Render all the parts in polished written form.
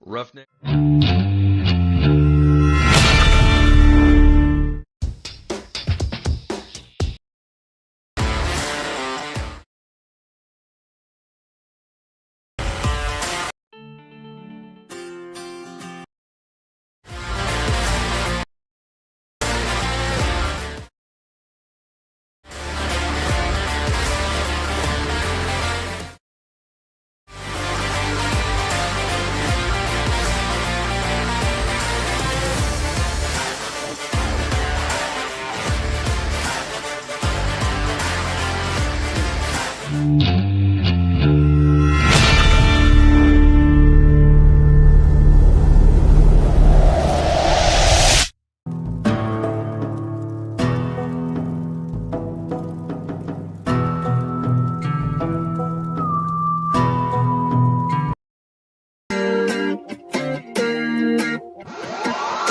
Roughneck.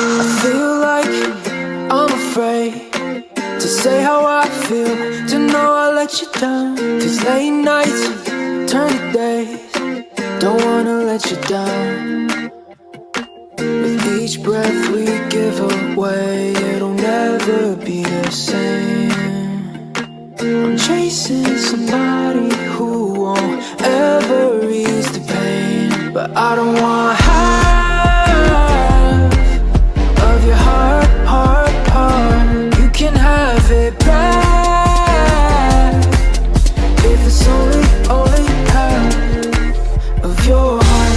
I feel like I'm afraid to say how I feel, to know I let you down. These late nights turn to days, don't wanna let you down. With each breath we give away, it'll never be the same. I'm chasing somebody who won't ever ease the pain, but I don't want half of your heart, heart, heart. You can have it back if it's only half of your heart.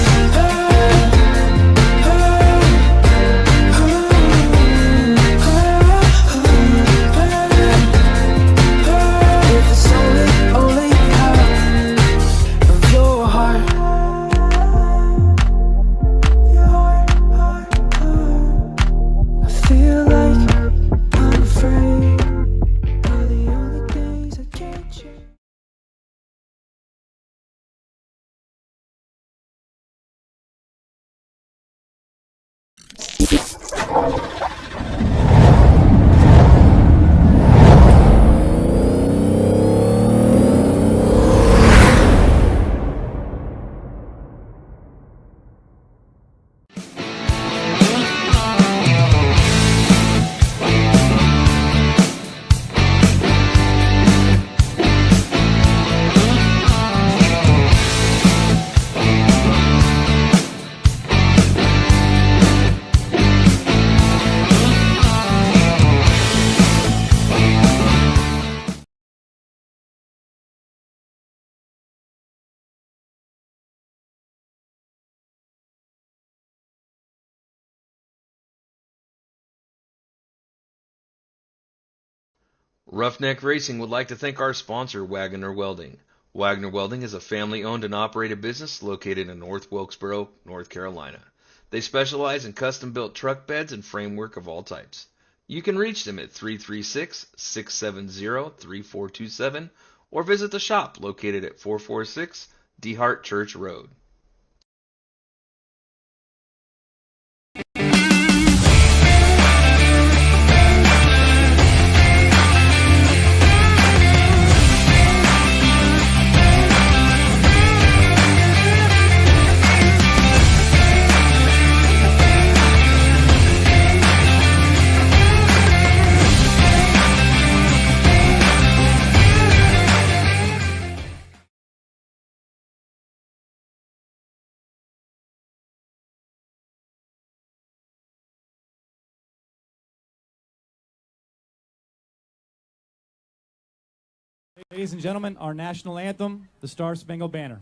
If it's only half of your heart. I feel like I'm afraid are the only things I can't change. Roughneck Racing would like to thank our sponsor, Wagoner Welding. Wagoner Welding is a family-owned and operated business located in North Wilkesboro, North Carolina. They specialize in custom-built truck beds and framework of all types. You can reach them at 336-670-3427 or visit the shop located at 446 DeHart Church Road. Ladies and gentlemen, our national anthem, the Star Spangled Banner.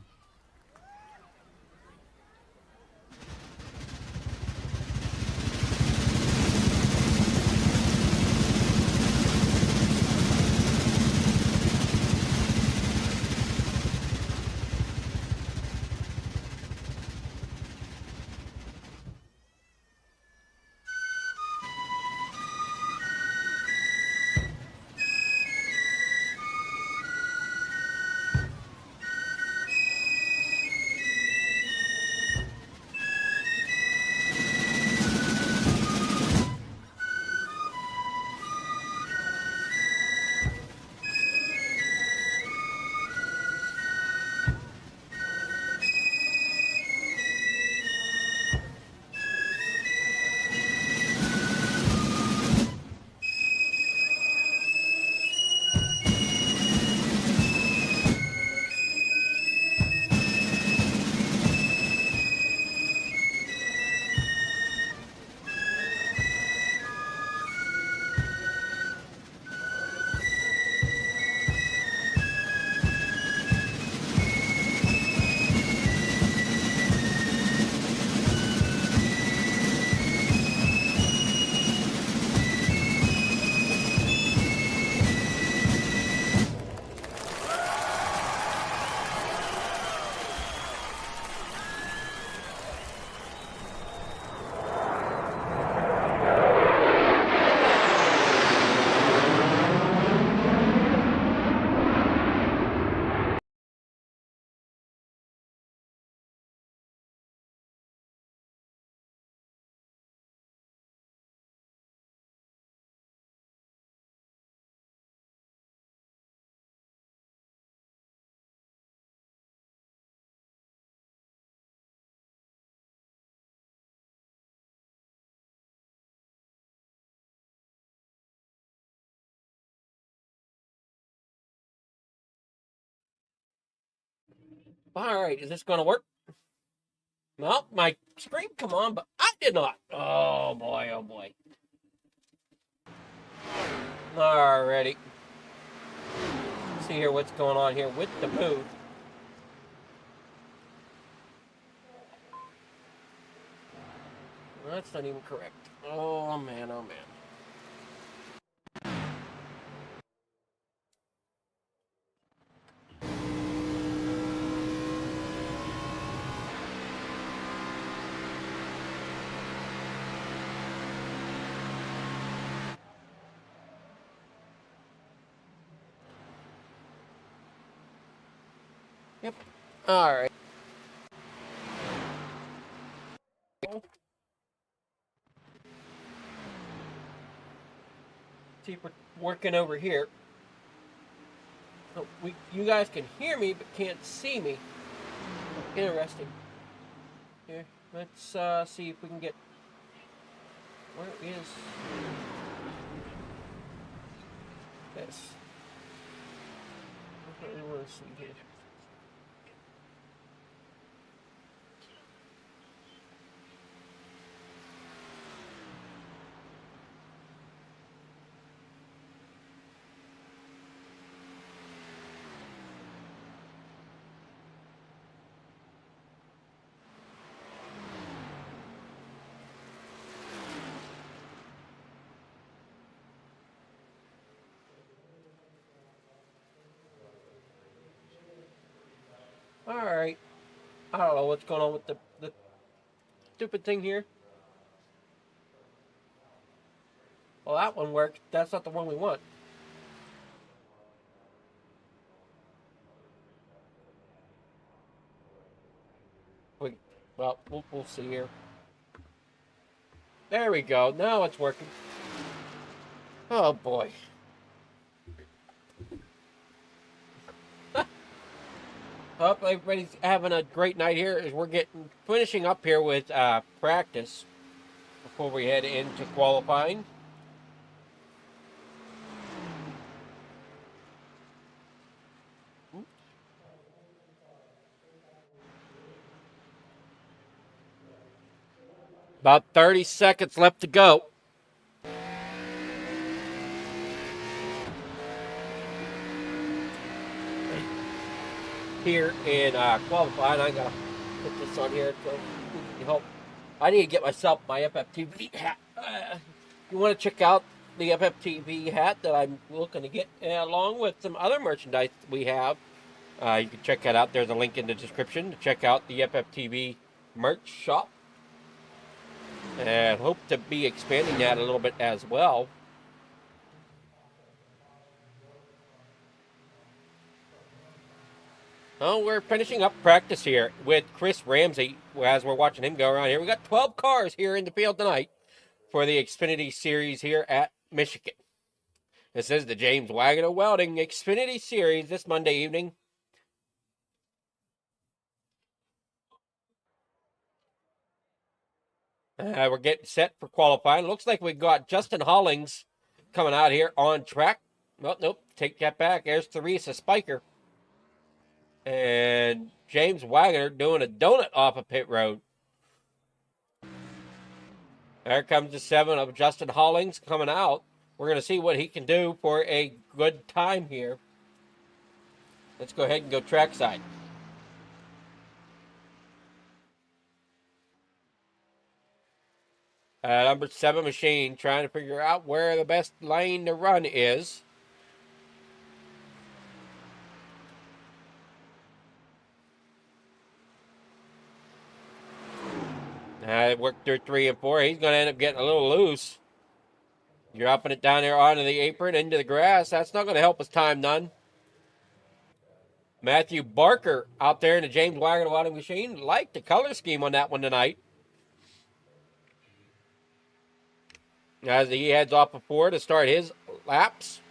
All right, is this going to work? No, my screen, come on, but I did not. Oh, boy, oh, boy. Alrighty. See here what's going on here with the booth. That's not even correct. Oh, man, oh, man. Yep. All right. See, we're working over here. So you guys can hear me, but can't see me. Interesting. Here, let's see if we can get. Where is this? What do we want to see here? All right. I don't know what's going on with the stupid thing here. Well, that one worked. That's not the one we want. Well, we'll see here. There we go. Now it's working. Oh, boy. Hope everybody's having a great night here as we're finishing up here with practice before we head into qualifying. About 30 seconds left to go. Here in qualifying, I gotta put this on here so we can help. I need to get myself my FFTv hat. You want to check out the FFTv hat that I'm looking to get, along with some other merchandise we have. You can check that out. There's a link in the description to check out the FFTv merch shop. And hope to be expanding that a little bit as well. Oh, we're finishing up practice here with Chris Ramsey as we're watching him go around here. We got 12 cars here in the field tonight for the Xfinity Series here at Michigan. This is the James Wagoner Welding Xfinity Series this Monday evening. We're getting set for qualifying. Looks like we got Justin Hollings coming out here on track. Well, nope, take that back. There's Theresa Spiker. And James Wagoner doing a donut off of pit road. There comes the 7 of Justin Hollings coming out. We're going to see what he can do for a good time here. Let's go ahead and go trackside. Number 7 machine trying to figure out where the best lane to run is. Worked through 3 and 4. He's going to end up getting a little loose. Dropping it down there onto the apron, into the grass. That's not going to help his time none. Matthew Barker out there in the James Wagoner Welding machine. Like the color scheme on that one tonight. As he heads off before to start his laps.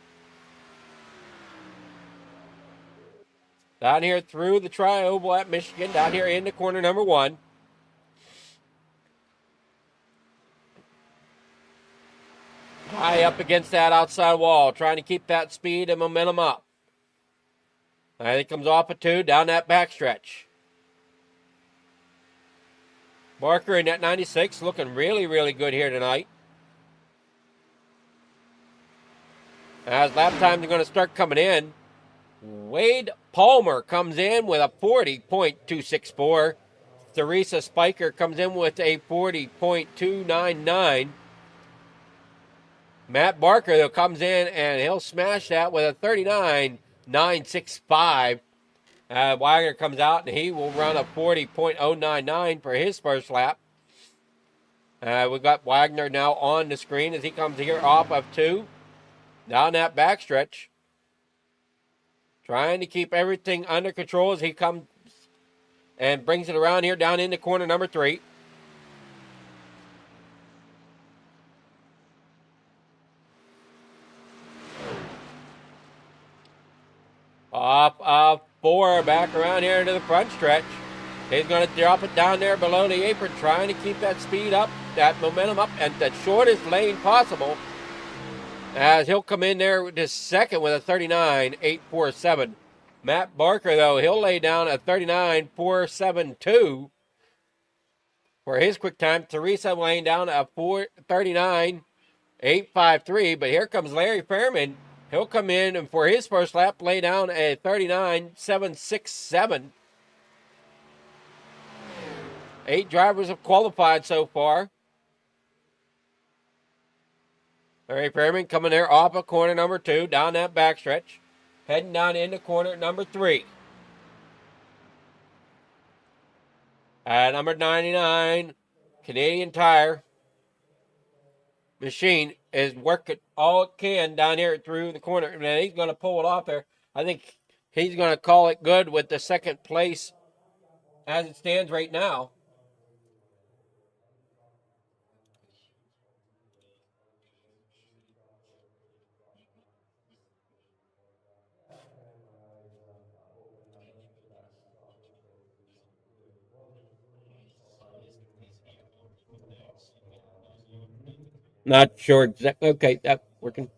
Down here through the tri-oval at Michigan. Down here into corner number 1. High up against that outside wall. Trying to keep that speed and momentum up. And it comes off a 2 down that backstretch. Barker in that 96 looking really, really good here tonight. As lap times are going to start coming in, Wade Palmer comes in with a 40.264. Theresa Spiker comes in with a 40.299. Matt Barker, though, comes in and he'll smash that with a 39.965. Wagoner comes out and he will run a 40.099 for his first lap. We've got Wagoner now on the screen as he comes here off of 2. Down that backstretch. Trying to keep everything under control as he comes and brings it around here down into corner number 3. Off of 4, back around here into the front stretch. He's going to drop it down there below the apron, trying to keep that speed up, that momentum up, and the shortest lane possible. As he'll come in there with his second with a 39.847. Matt Barker, though, he'll lay down a 39.472 for his quick time. Theresa laying down a 39.853. But here comes Larry Fairman. He'll come in and for his first lap lay down a 39.767. 8 drivers have qualified so far. Larry Fairman coming there off of corner number 2, down that backstretch. Heading down into corner number 3. Number 99, Canadian Tire machine is working all it can down here through the corner. And he's going to pull it off there. I think he's going to call it good with the second place as it stands right now. Not sure exactly. Okay, that's working.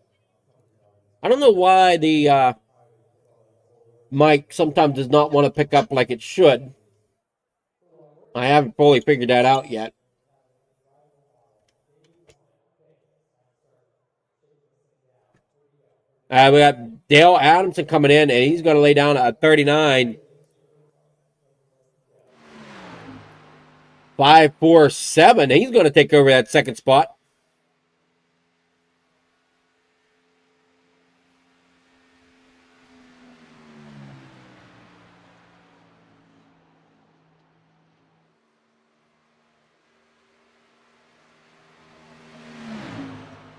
I don't know why the mic sometimes does not want to pick up like it should. I haven't fully figured that out yet. We got Dale Adamson coming in, and he's going to lay down a 39.547. He's going to take over that second spot.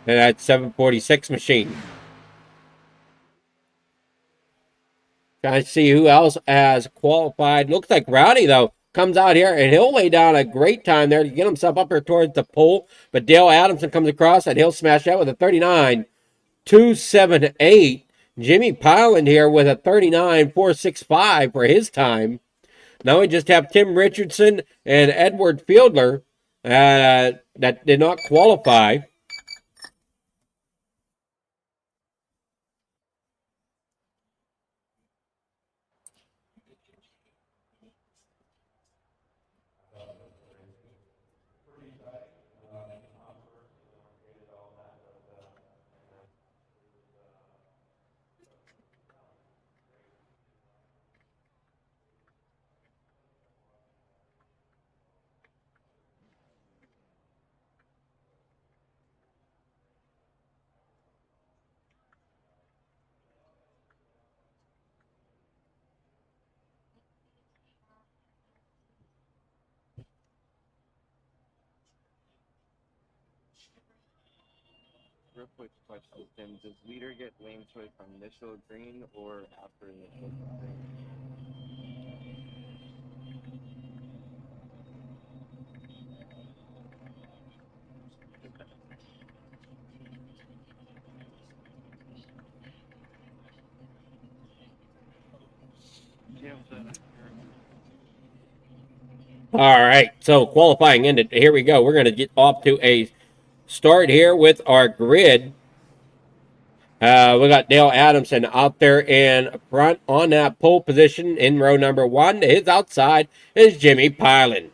And that 746 machine. Trying to see who else has qualified. Looks like Rowdy, though, comes out here, and he'll lay down a great time there to get himself up here towards the pole. But Dale Adamson comes across, and he'll smash that with a 39.278. Jimmy Pyland here with a 39.465 for his time. Now we just have Tim Richardson and Edward Fiedler that did not qualify. Real quick question, Tim. Does leader get lane switch from initial green or after initial green? All right, so qualifying ended. Here we go. We're going to get off to a start here with our grid. We got Dale Adamson out there in front on that pole position in row number 1. His outside is Jimmy Pyland.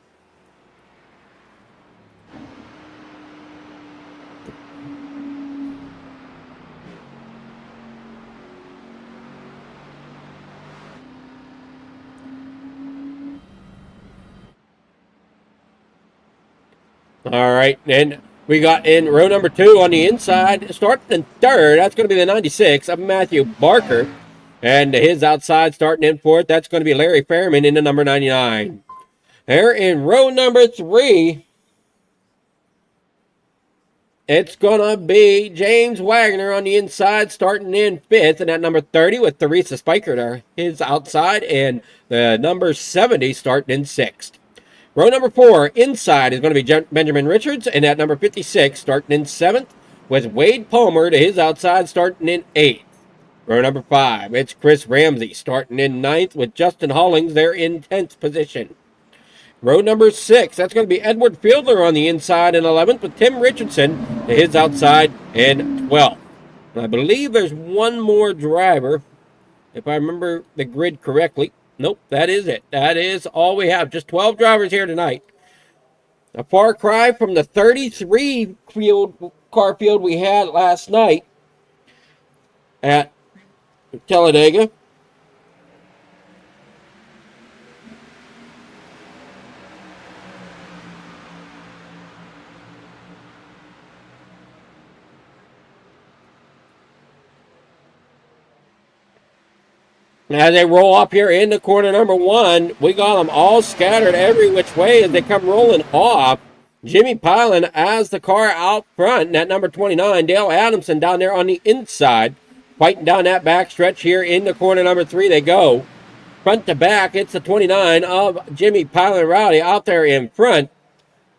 All right, and we got in row number 2 on the inside, starting in third. That's going to be the 96 of Matthew Barker. And his outside starting in fourth, that's going to be Larry Fairman in the number 99. There in row number 3, it's going to be James Wagoner on the inside, starting in fifth, and at number 30 with Teresa Spiker there, his outside, and the number 70 starting in sixth. Row number 4, inside, is going to be Benjamin Richards, and at number 56, starting in seventh, with Wade Palmer to his outside, starting in eighth. Row number 5, it's Chris Ramsey, starting in ninth, with Justin Hollings there in 10th position. Row number 6, that's going to be Edward Fielder on the inside in 11th, with Tim Richardson to his outside in 12th. And I believe there's one more driver, if I remember the grid correctly. Nope, that is it. That is all we have. Just 12 drivers here tonight. A far cry from the 33 car field we had last night at Talladega. As they roll up here into corner number 1, we got them all scattered every which way as they come rolling off. Jimmy Pilen as the car out front, and at number 29, Dale Adamson down there on the inside, fighting down that back stretch here into corner number 3 they go. Front to back, it's the 29 of Jimmy Pilen Rowdy out there in front.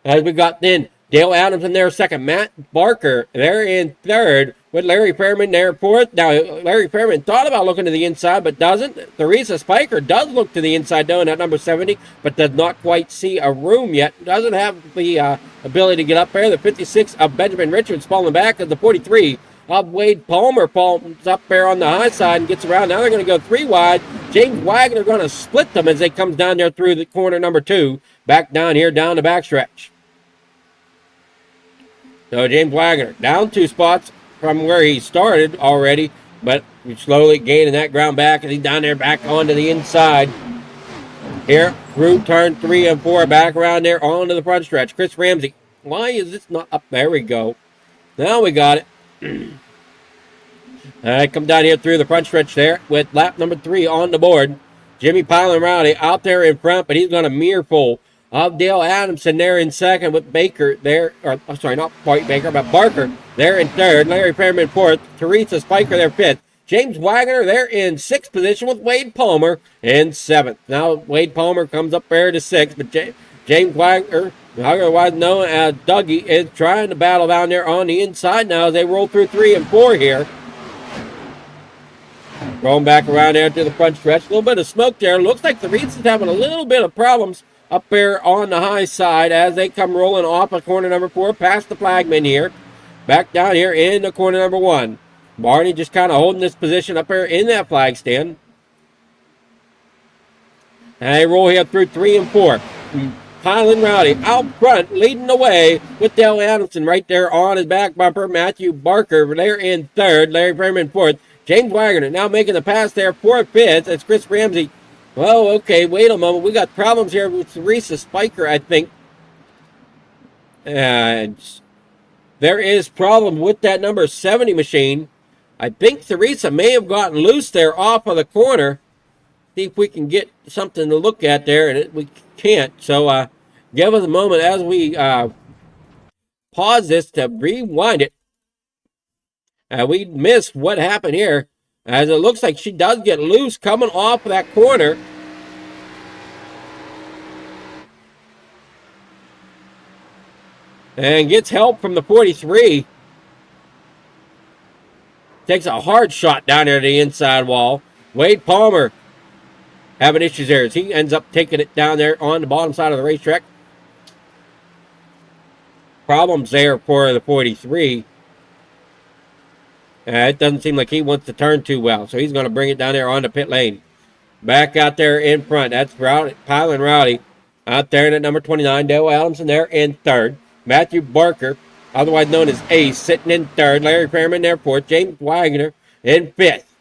As we got then Dale Adamson there second, Matt Barker there in third, with Larry Fairman there fourth. Now, Larry Fairman thought about looking to the inside, but doesn't. Teresa Spiker does look to the inside, though, in at number 70, but does not quite see a room yet. Doesn't have the ability to get up there. The 56 of Benjamin Richards falling back, as the 43 of Wade Palmer falls up there on the high side and gets around. Now they're going to go 3 wide. James Wagner going to split them as they come down there through the corner number 2, back down here down the backstretch. So James Wagner down 2 spots from where he started already, but slowly gaining that ground back, and he's down there back onto the inside. Here, through turn 3 and 4, back around there onto the front stretch. Chris Ramsey, why is this not up? There we go. Now we got it. All right, come down here through the front stretch there with lap number 3 on the board. Jimmy Pilen Rowdy out there in front, but he's going to mirror full of Dale Adamson there in second, with Baker there, or sorry, not quite Baker, but Barker there in third, Larry Fairman fourth, Teresa Spiker there fifth, James Wagner there in sixth position with Wade Palmer in seventh. Now Wade Palmer comes up there to sixth, but James Wagner, otherwise known as Dougie, is trying to battle down there on the inside now as they roll through 3 and 4 here. Going back around there to the front stretch, a little bit of smoke there. Looks like the Reeds is having a little bit of problems up there on the high side as they come rolling off of corner number 4, past the flagman here. Back down here into corner number 1. Barney just kind of holding this position up there in that flag stand. And they roll here through 3 and 4. Pilen Rowdy out front, leading the way with Dale Adamson right there on his back bumper. Matthew Barker there in third. Larry Fairman fourth. James Wagner now making the pass there for fifth. It's Chris Ramsey. Well, okay, wait a moment. We got problems here with Teresa Spiker, I think. And there is problem with that number 70 machine. I think Teresa may have gotten loose there off of the corner. See if we can get something to look at there, and we can't. So give us a moment as we pause this to rewind it. We missed what happened here, as it looks like she does get loose coming off of that corner. And gets help from the 43. Takes a hard shot down there to the inside wall. Wade Palmer having issues there as he ends up taking it down there on the bottom side of the racetrack. Problems there for the 43. It doesn't seem like he wants to turn too well, so he's going to bring it down there on the pit lane. Back out there in front, that's Pilen Rowdy. Out there at number 29, Dale Adamson there in third. Matthew Barker, otherwise known as Ace, sitting in third. Larry Fairman there fourth. James Wagner in fifth.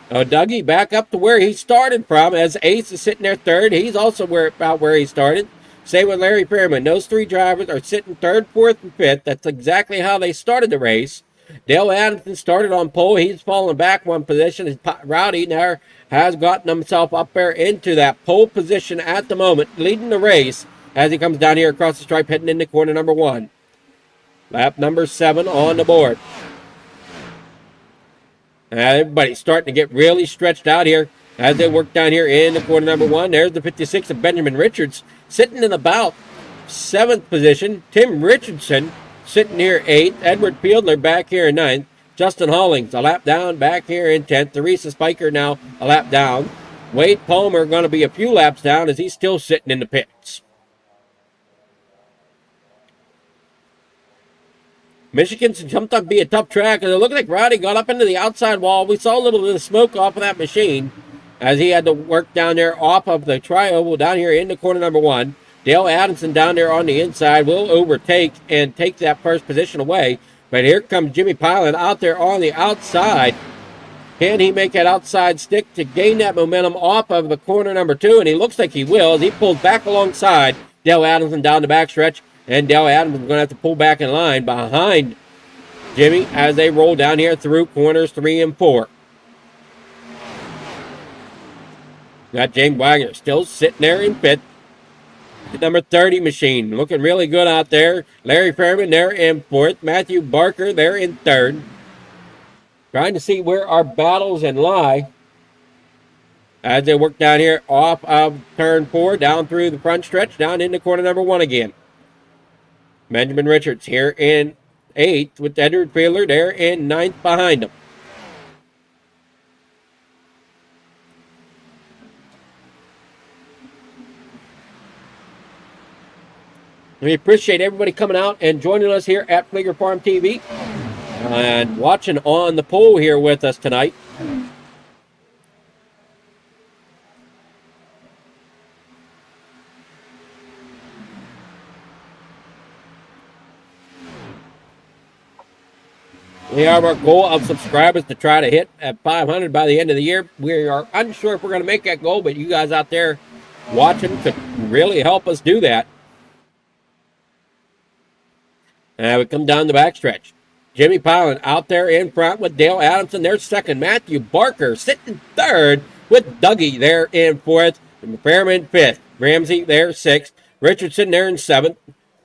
Dougie back up to where he started from, as Ace is sitting there third. He's also about where he started. Same with Larry Fairman. Those three drivers are sitting third, fourth, and fifth. That's exactly how they started the race. Dale Adamson started on pole. He's fallen back one position. Rowdy now has gotten himself up there into that pole position at the moment, leading the race as he comes down here across the stripe, heading into corner number 1. Lap number 7 on the board. Everybody's starting to get really stretched out here as they work down here in the corner number 1. There's the 56 of Benjamin Richards sitting in about 7th position. Tim Richardson sitting here 8th. Edward Fiedler back here in 9th. Justin Hollings a lap down back here in 10th. Teresa Spiker now a lap down. Wade Palmer going to be a few laps down as he's still sitting in the pits. Michigan's jumped up to be a tough track, and it looked like Rowdy got up into the outside wall. We saw a little bit of smoke off of that machine as he had to work down there off of the tri-oval down here into corner number 1. Dale Adamson down there on the inside will overtake and take that first position away. But here comes Jimmy Pilot out there on the outside. Can he make that outside stick to gain that momentum off of the corner number 2? And he looks like he will as he pulls back alongside Dale Adamson down the backstretch. And Dale Adams is going to have to pull back in line behind Jimmy as they roll down here through corners 3 and 4. Got James Wagner still sitting there in 5th. The number 30 machine looking really good out there. Larry Fairman there in 4th. Matthew Barker there in 3rd. Trying to see where our battles and lie as they work down here off of turn 4 down through the front stretch down into corner number 1 again. Benjamin Richards here in 8th with Edward Fiedler there in 9th behind him. We appreciate everybody coming out and joining us here at Flieger Farm TV and watching on the pole here with us tonight. We have our goal of subscribers to try to hit at 500 by the end of the year. We are unsure if we're going to make that goal, but you guys out there watching could really help us do that. We come down the backstretch. Jimmy Pilot out there in front with Dale Adamson. There's second. Matthew Barker sitting 3rd with Dougie there in 4th. And Fairman 5th. Ramsey there 6th. Richardson there in 7th.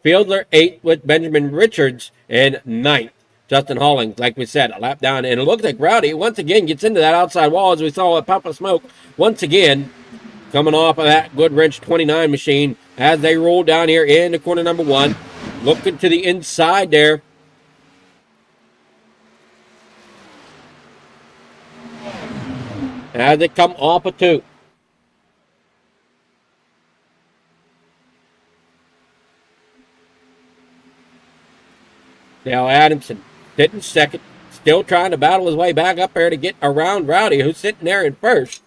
Fiedler 8th with Benjamin Richards in 9th. Justin Hollings, like we said, a lap down. And it looks like Rowdy once again gets into that outside wall as we saw a puff of smoke. Once again, coming off of that Good Wrench 29 machine as they roll down here into corner number 1. Looking to the inside there. As they come off of 2. Dale Adamson sitting 2nd. Still trying to battle his way back up there to get around Rowdy, who's sitting there in 1st.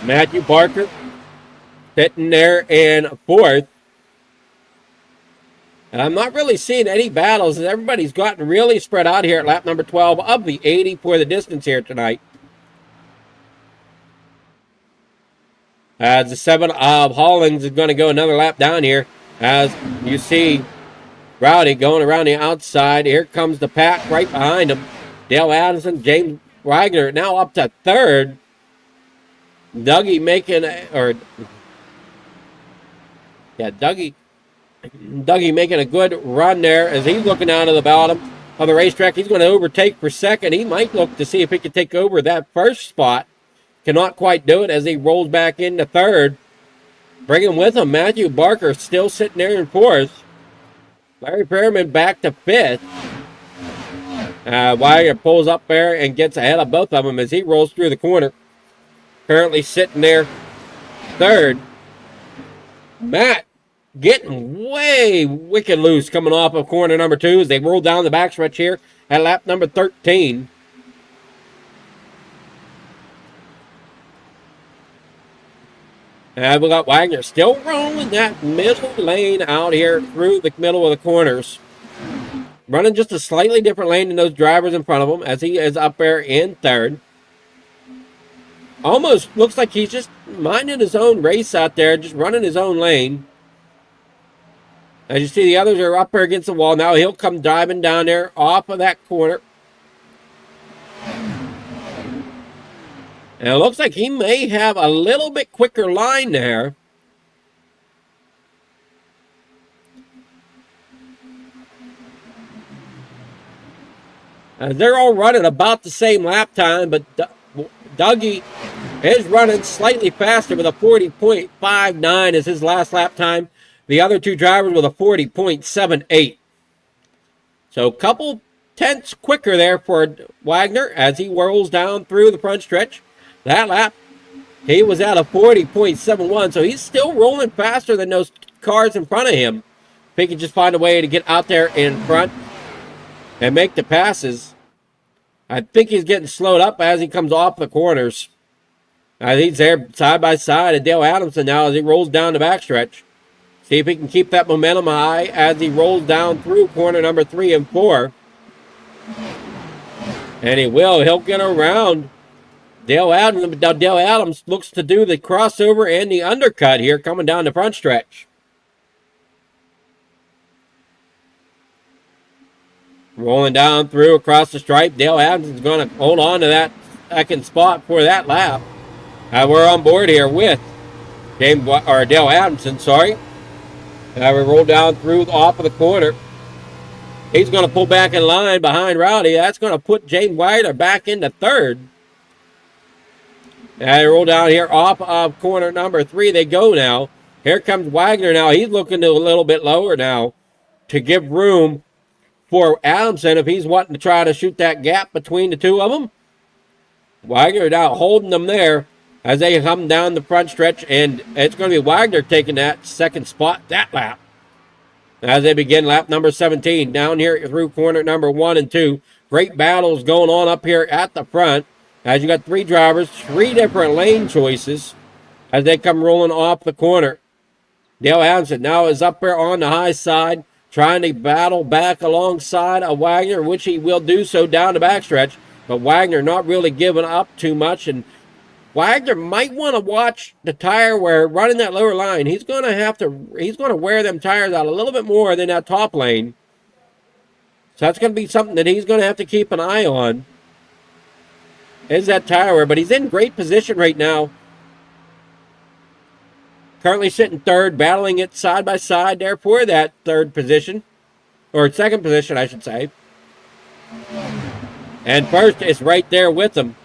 Matthew Barker sitting there in 4th. And I'm not really seeing any battles as everybody's gotten really spread out here at lap number 12 of the 80 for the distance here tonight. As the 7 of Hollings is going to go another lap down here. As you see Rowdy going around the outside. Here comes the pack right behind him. Dale Adamson, James Wagner now up to 3rd. Dougie making a good run there as he's looking out of the bottom of the racetrack. He's going to overtake for 2nd. He might look to see if he can take over that 1st spot. Cannot quite do it as he rolls back into 3rd. Bringing with him Matthew Barker still sitting there in 4th. Larry Fairman back to 5th. Wagner pulls up there and gets ahead of both of them as he rolls through the corner. Currently sitting there 3rd. Matt getting way wicked loose coming off of corner number 2 as they roll down the backstretch here at lap number 13. And we got Wagner still rolling that middle lane out here through the middle of the corners. Running just a slightly different lane than those drivers in front of him as he is up there in 3rd. almost looks like he's just minding his own race out there, just running his own lane. As you see, the others are up there against the wall. Now he'll come diving down there off of that corner. And it looks like he may have a little bit quicker line there. They're all running about the same lap time, but Dougie is running slightly faster with a 40.59 as his last lap time. The other two drivers with a 40.78. So a couple tenths quicker there for Wagoner as he whirls down through the front stretch. That lap, he was at a 40.71, so he's still rolling faster than those cars in front of him. If he can just find a way to get out there in front and make the passes. I think he's getting slowed up as he comes off the corners. He's there side by side at Dale Adamson now as he rolls down the backstretch. See if he can keep that momentum high as he rolls down through corner number 3 and 4. And he will. He'll get around Dale Adams. Dale Adams looks to do the crossover and the undercut here coming down the front stretch. Rolling down through across the stripe. Dale Adams is going to hold on to that second spot for that lap. We're on board here with Dale Adamson, sorry. We roll down through off of the corner. He's going to pull back in line behind Rowdy. That's going to put James Wagner back into third. And they roll down here off of corner number 3. They go now. Here comes Wagner now. He's looking to a little bit lower now to give room for Adamson if he's wanting to try to shoot that gap between the two of them. Wagner now holding them there as they come down the front stretch, and it's going to be Wagner taking that second spot that lap. As they begin lap number 17, down here through corner number 1 and 2. Great battles going on up here at the front. As you got 3 drivers, 3 different lane choices as they come rolling off the corner. Dale Adamson now is up there on the high side, trying to battle back alongside of Wagner, which he will do so down the backstretch. But Wagner not really giving up too much, and Wagner might want to watch the tire wear running that lower line. He's going to wear them tires out a little bit more than that top lane. So that's going to be something that he's going to have to keep an eye on. Is that tire wear, but he's in great position right now. Currently sitting third, battling it side by side there for that third position. Or second position, I should say. And first is right there with him.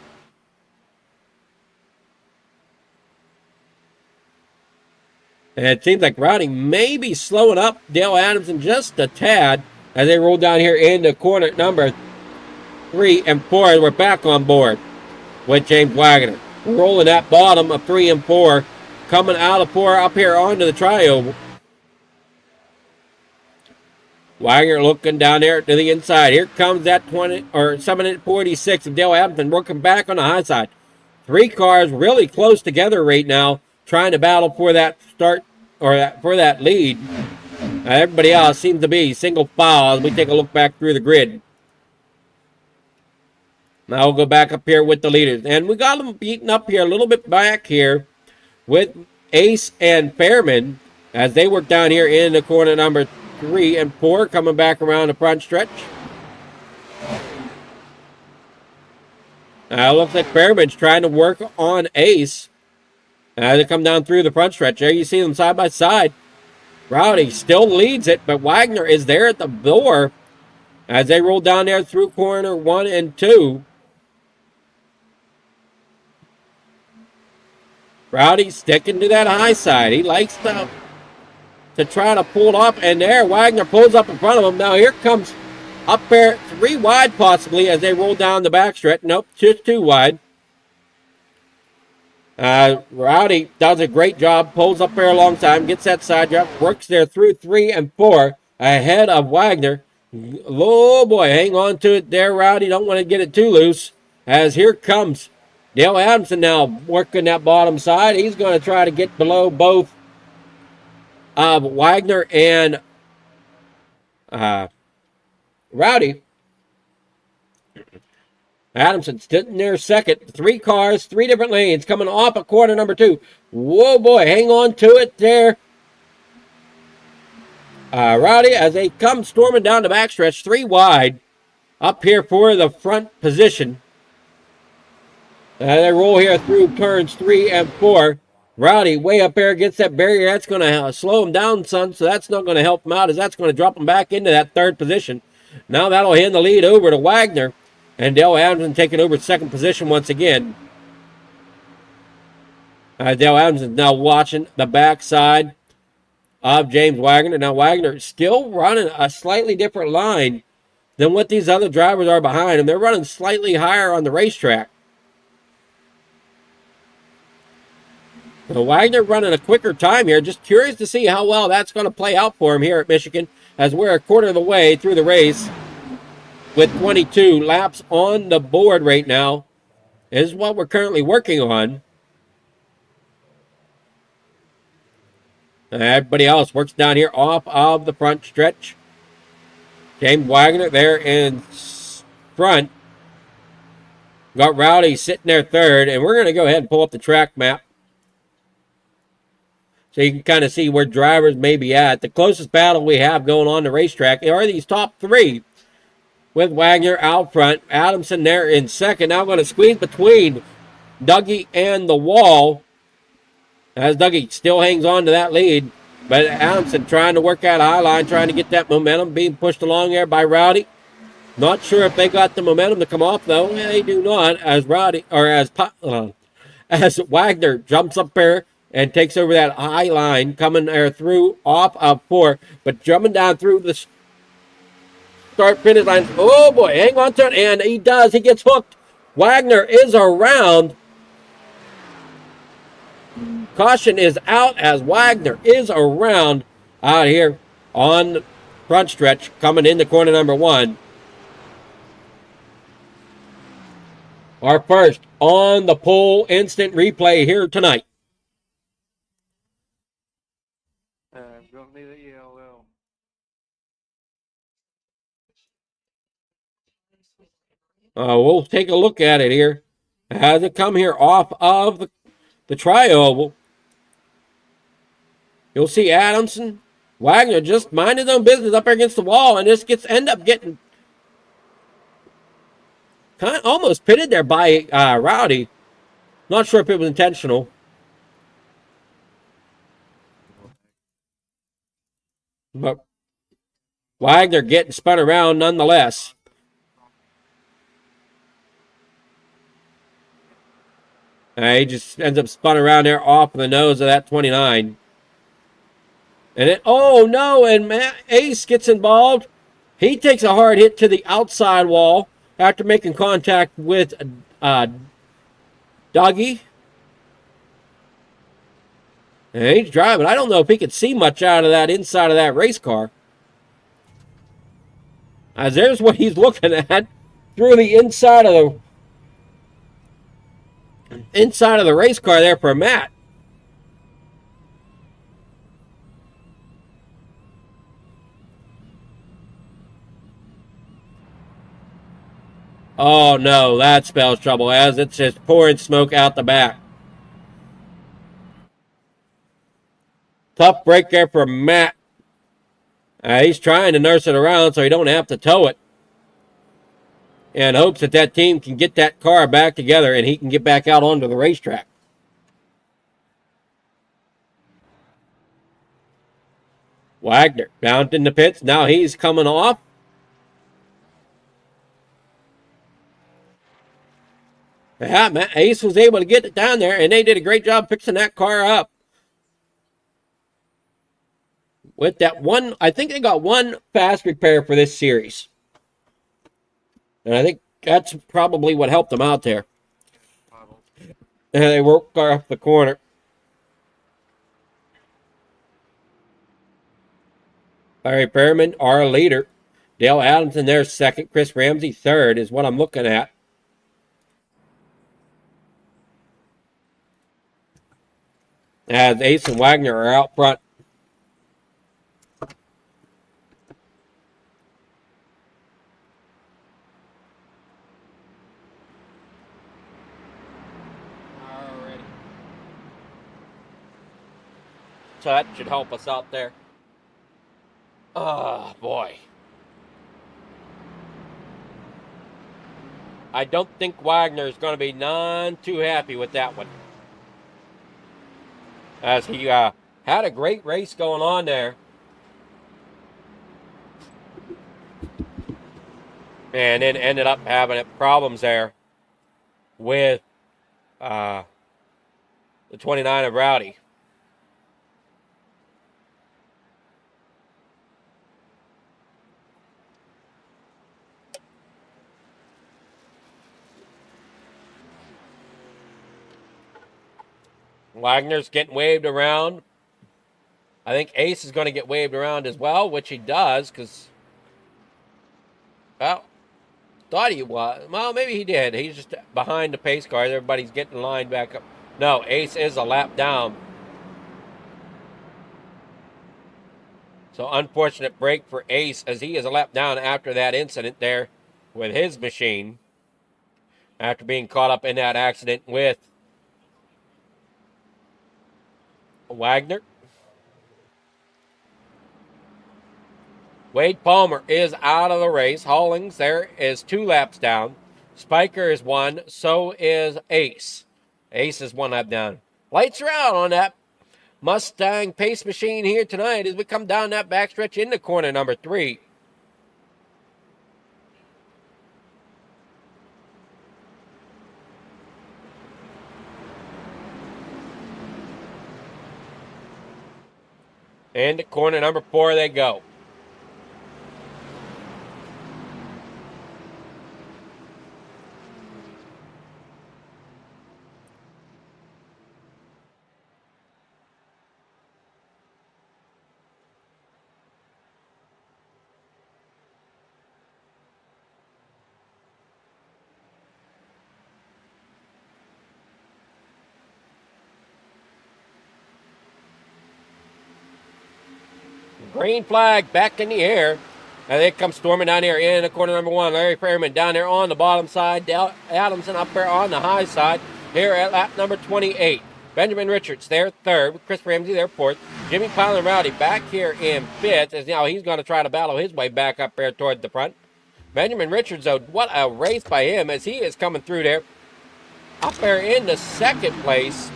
And it seems like Rowdy may be slowing up Dale Adamson just a tad as they roll down here into corner number 3 and 4. And we're back on board with James Wagoner. Rolling that bottom of 3 and 4. Coming out of 4 up here onto the trioval. Wagner looking down there to the inside. Here comes that 746 of Dale Adamson working back on the high side. 3 cars really close together right now, trying to battle for that start or for that lead. Everybody else seems to be single file as we take a look back through the grid. Now we'll go back up here with the leaders. And we got them beaten up here a little bit back here with Ace and Fairman as they work down here in the corner number 3 and 4, coming back around the front stretch. Now it looks like Fairman's trying to work on Ace as they come down through the front stretch. There you see them side by side. Rowdy still leads it, but Wagner is there at the door as they roll down there through corner 1 and 2. Rowdy sticking to that high side. He likes to try to pull it off, and there Wagner pulls up in front of him. Now here comes up there 3 wide possibly as they roll down the backstretch. Nope, just 2 wide. Rowdy does a great job, pulls up there alongside him, gets that side drop, works there through 3 and 4 ahead of Wagner. Oh boy, hang on to it there, Rowdy. Don't want to get it too loose. As here comes Dale Adamson now working that bottom side. He's going to try to get below both Wagner and Rowdy. Adamson sitting there second. 3 cars, 3 different lanes coming off of corner number 2. Whoa, boy, hang on to it there. Rowdy, as they come storming down the backstretch, 3 wide, up here for the front position. They roll here through turns 3 and 4. Rowdy way up there against that barrier. That's going to slow him down, son, so that's not going to help him out, as that's going to drop him back into that 3rd position. Now that'll hand the lead over to Wagoner, and Dale Adamson taking over 2nd position once again. Dale Adamson now watching the backside of James Wagoner. Now Wagoner still running a slightly different line than what these other drivers are behind him. They're running slightly higher on the racetrack. So Wagoner running a quicker time here. Just curious to see how well that's going to play out for him here at Michigan, as we're a quarter of the way through the race with 22 laps on the board right now. This is what we're currently working on. Everybody else works down here off of the front stretch. James Wagoner there in front. Got Rowdy sitting there 3rd, and we're going to go ahead and pull up the track map so you can kind of see where drivers may be at. The closest battle we have going on the racetrack are these top 3, with Wagoner out front. Adamson there in 2nd. Now going to squeeze between Dougie and the wall, as Dougie still hangs on to that lead. But Adamson trying to work out a high line, trying to get that momentum, being pushed along there by Rowdy. Not sure if they got the momentum to come off, though. They do not, as as Wagoner jumps up there and takes over that high line, coming there through off of 4, but jumping down through the start-finish line. Oh, boy, hang on to it, and he does. He gets hooked. Wagoner is around. Caution is out as Wagoner is around out here on the front stretch, coming into corner number 1. Our first on the pole instant replay here tonight. Don't need the ELL. We'll take a look at it here. As it come here off of the tri-oval, you'll see Adamson, Wagoner just minding their own business up there against the wall, and this end up getting kind of almost pitted there by Rowdy. Not sure if it was intentional. But Wagoner getting spun around nonetheless. He just ends up spun around there off the nose of that 29. And it, oh no, and Ace gets involved. He takes a hard hit to the outside wall after making contact with Dougie. And he's driving. I don't know if he could see much out of that inside of that race car. As there's what he's looking at through the inside of the race car there for Matt. Oh no, that spells trouble, as it's just pouring smoke out the back. Tough break there for Matt. He's trying to nurse it around so he don't have to tow it, and hopes that that team can get that car back together and he can get back out onto the racetrack. Wagoner down in the pits. Now he's coming off. Yeah, Matt Ace was able to get it down there, and they did a great job fixing that car up. With that one, I think they got one fast repair for this series. And I think that's probably what helped them out there. And they worked off the corner. Barry Perriman, our leader. Dale Adamson there second. Chris Ramsey third is what I'm looking at. As Ace and Wagoner are out front. So that should help us out there. Oh, boy. I don't think Wagoner is going to be none too happy with that one. As he had a great race going on there. And then ended up having problems there with the 29 of Rowdy. Wagner's getting waved around. I think Ace is going to get waved around as well, which he does, because, well, thought he was. Well, maybe he did. He's just behind the pace car. Everybody's getting lined back up. No, Ace is a lap down. So unfortunate break for Ace, as he is a lap down after that incident there with his machine, after being caught up in that accident with Wagner. Wade Palmer is out of the race. Hollings there is 2 laps down. Spiker is 1. So is Ace. Ace is 1 lap down. Lights are out on that Mustang pace machine here tonight as we come down that backstretch into corner number 3. Into corner number 4 they go. Green flag back in the air. And they come storming down here in the corner number 1. Larry Fairman down there on the bottom side. Dale Adamson up there on the high side. Here at lap number 28. Benjamin Richards there 3rd. Chris Ramsey there 4th. Jimmy Pyle and Rowdy back here in 5th. As now he's going to try to battle his way back up there toward the front. Benjamin Richards, though, what a race by him as he is coming through there. Up there in the 2nd place.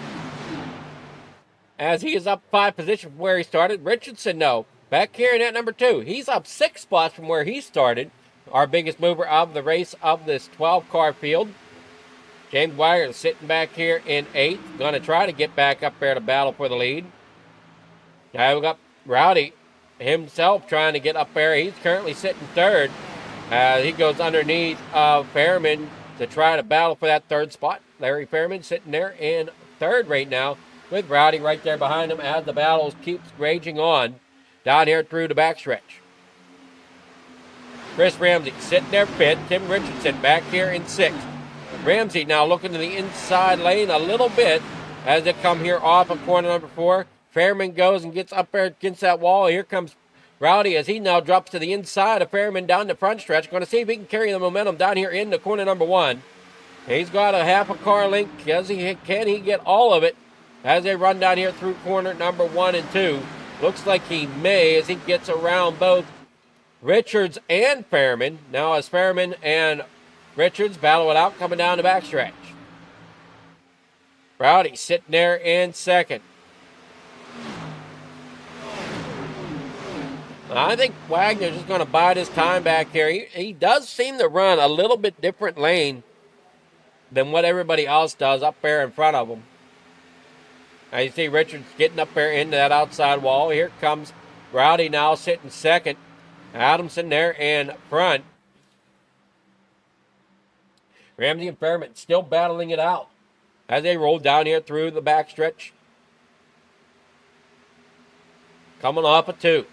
As he is up 5 positions from where he started. Richardson, no. Back here in at number 2. He's up 6 spots from where he started. Our biggest mover of the race of this 12-car field. James Wagner sitting back here in 8th. Going to try to get back up there to battle for the lead. Now we've got Rowdy himself trying to get up there. He's currently sitting 3rd. He goes underneath Fairman to try to battle for that 3rd spot. Larry Fairman sitting there in 3rd right now with Rowdy right there behind him as the battle keeps raging on down here through the backstretch. Chris Ramsey sitting there 5th. Tim Richardson back here in 6th. Ramsey now looking to the inside lane a little bit as they come here off of corner number 4. Fairman goes and gets up there against that wall. Here comes Rowdy as he now drops to the inside of Fairman down the front stretch. Going to see if he can carry the momentum down here into corner number 1. He's got a half a car length. Can he get all of it as they run down here through corner number 1 and 2? Looks like he may as he gets around both Richards and Fairman. Now as Fairman and Richards battle it out coming down the backstretch. Rowdy sitting there in 2nd. I think Wagner's just going to bide his time back here. He does seem to run a little bit different lane than what everybody else does up there in front of him. Now you see Richards getting up there into that outside wall. Here comes Rowdy now sitting 2nd. Adamson there in front. Ramsey and Fairman still battling it out as they roll down here through the backstretch. Coming off of 2.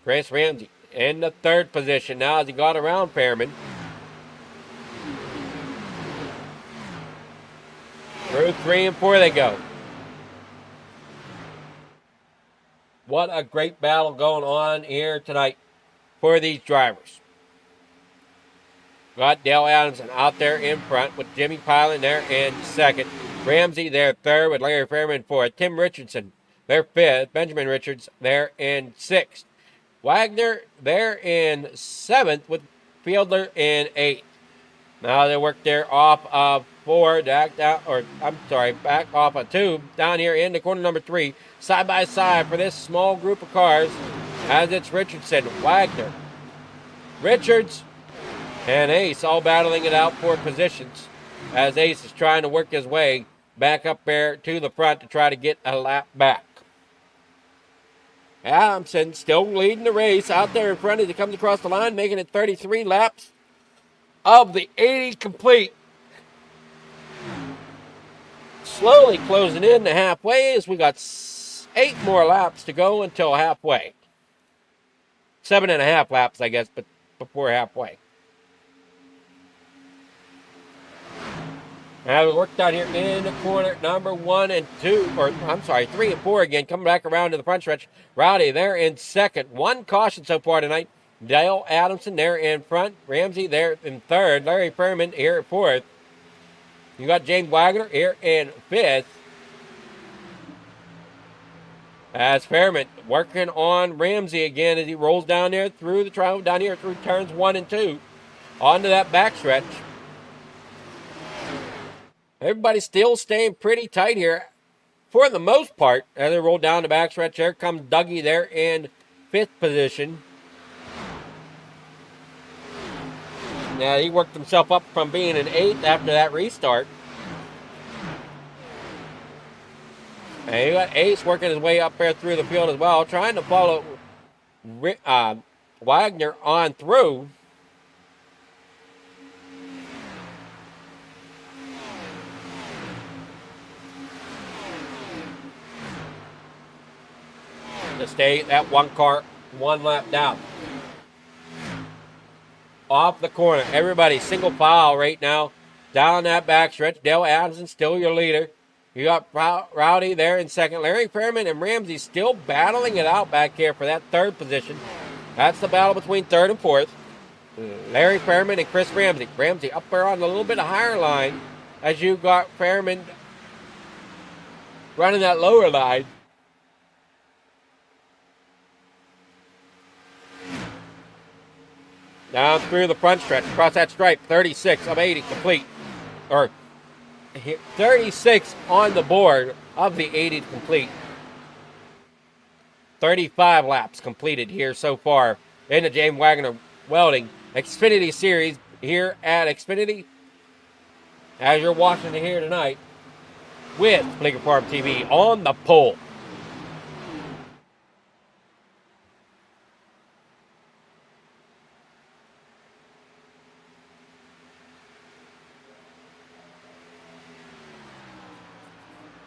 Chris Ramsey in the 3rd position now as he got around Fairman. Through 3 and 4 they go. What a great battle going on here tonight for these drivers. Got Dale Adamson out there in front with Jimmy Pilot there in second. Ramsey there third with Larry Fairman fourth. Tim Richardson there fifth. Benjamin Richards there in sixth. Wagner there in seventh with Fielder in eighth. Now they work there off of back off of two, down here into corner number 3, side by side for this small group of cars, as it's Richardson, Wagner, Richards, and Ace all battling it out for positions, as Ace is trying to work his way back up there to the front to try to get a lap back. Adamson still leading the race out there in front as he comes across the line, making it 33 laps of the 80 complete. Slowly closing in to halfway as we got 8 more laps to go until halfway. 7.5 laps, I guess, but before halfway. Now we worked out here in the corner number 1 and 2, or I'm sorry, 3 and 4 again, coming back around to the front stretch. Rowdy there in second. 1 caution so far tonight. Dale Adamson there in front. Ramsey there in third. Larry Furman here at fourth. You got James Wagner here in fifth. As Fairman working on Ramsey again as he rolls down there through the trial, down here through turns 1 and 2. Onto that backstretch. Everybody's still staying pretty tight here for the most part. As they roll down the backstretch, there comes Dougie there in 5th position. Now he worked himself up from being an 8th after that restart. And you got Ace working his way up there through the field as well, trying to follow Wagner on through. To stay that 1 car, 1 lap down. Off the corner. Everybody single file right now. Down that backstretch. Dale Adamson still your leader. You got Rowdy there in second. Larry Fairman and Ramsey still battling it out back here for that 3rd position. That's the battle between 3rd and 4th. Larry Fairman and Chris Ramsey. Ramsey up there on a little bit higher line as you got Fairman running that lower line. Down through the front stretch, across that stripe, 36 of 80 complete. Or 36 on the board of the 80 complete. 35 laps completed here so far in the James Wagoner Welding Xfinity Series here at Xfinity. As you're watching it here tonight with Bleecker Farm TV on the pole.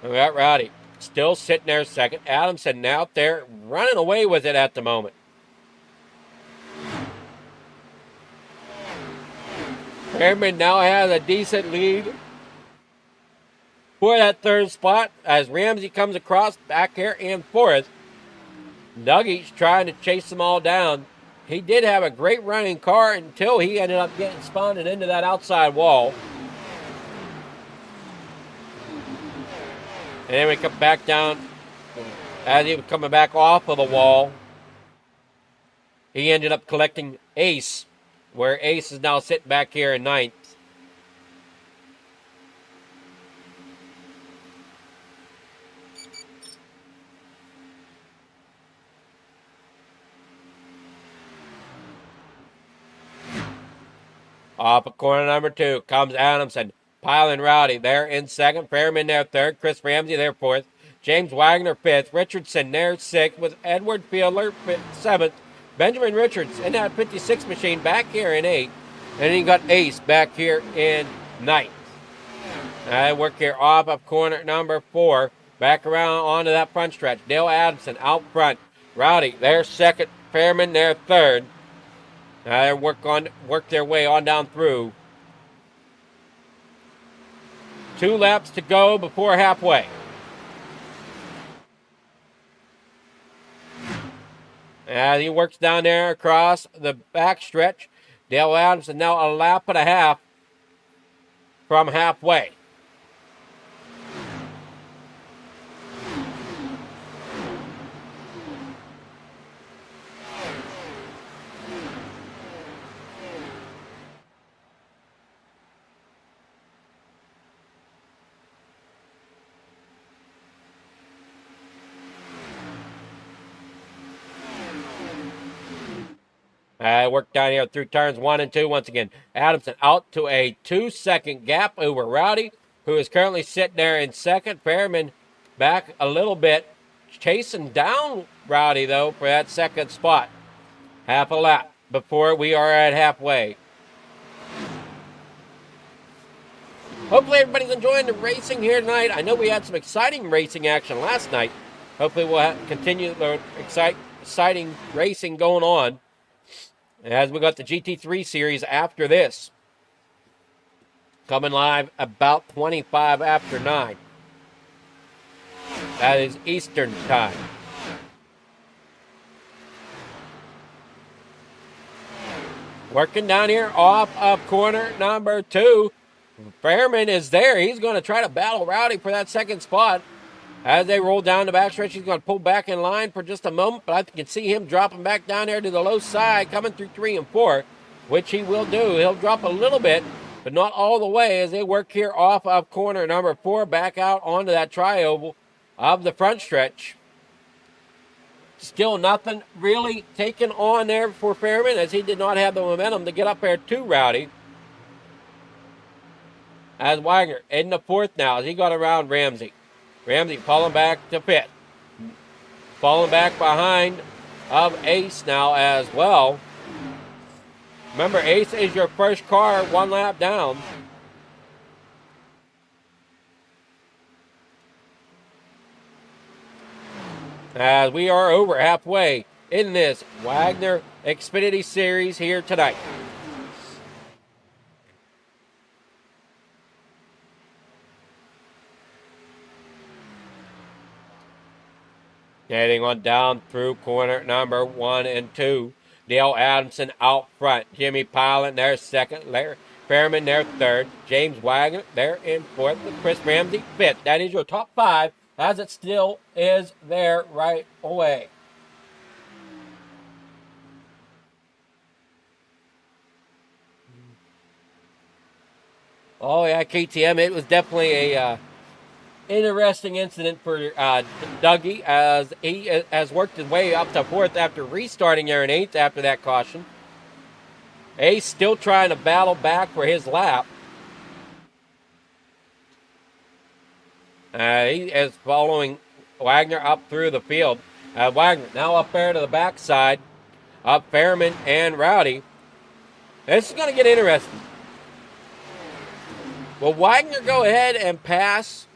We got Rowdy still sitting there second. Adamson out there running away with it at the moment. Fairman now has a decent lead for that 3rd spot as Ramsey comes across back here in 4th. Dougie's trying to chase them all down. He did have a great running car until he ended up getting spun and into that outside wall. And then we come back down as he was coming back off of the wall. He ended up collecting Ace, where Ace is now sitting back here in 9th. Off of corner number 2 comes Adamson. Pile Rowdy there in second. Fairman there 3rd. Chris Ramsey there 4th. James Wagner 5th. Richardson there 6th with Edward Fielder 7th. Benjamin Richards in that 56 machine back here in 8th. And then you got Ace back here in 9th. I work here off of corner number 4. Back around onto that front stretch. Dale Adamson out front. Rowdy there 2nd. Fairman there 3rd. They work their way on down through. 2 laps to go before halfway. As he works down there across the back stretch, Dale Adamson now a lap and a half from halfway. Work down here through turns 1 and 2 once again. Adamson out to a 2-second gap over Rowdy, who is currently sitting there in second. Fairman back a little bit, chasing down Rowdy, though, for that second spot. Half a lap before we are at halfway. Hopefully everybody's enjoying the racing here tonight. I know we had some exciting racing action last night. Hopefully we'll continue the exciting racing going on as we got the GT3 series after this. Coming live about 25 after 9. That is Eastern time. Working down here off of corner number 2. Fairman is there. He's going to try to battle Rowdy for that second spot. As they roll down the backstretch, he's going to pull back in line for just a moment, but I can see him dropping back down there to the low side, coming through 3 and 4, which he will do. He'll drop a little bit, but not all the way, as they work here off of corner number 4, back out onto that tri-oval of the front stretch. Still nothing really taken on there for Fairman, as he did not have the momentum to get up there to Rowdy. As Wagoner in the 4th now, as he got around Ramsey. Ramsey falling back to pit. Falling back behind of Ace now as well. Remember, Ace is your first car 1 lap down. As we are over halfway in this Wagoner Xfinity series here tonight. Heading on down through corner number 1 and 2. Dale Adamson out front. Jimmy Pilot there second. Larry Fairman there third. James Wagoner there in 4th. Chris Ramsey 5th. That is your top 5, as it still is there right away. Oh yeah, KTM. It was definitely a interesting incident for Dougie, as he has worked his way up to 4th after restarting there in 8th after that caution. Ace still trying to battle back for his lap. He is following Wagoner up through the field. Wagoner now up there to the backside of Fairman and Rowdy. This is going to get interesting. Will Wagoner go ahead and pass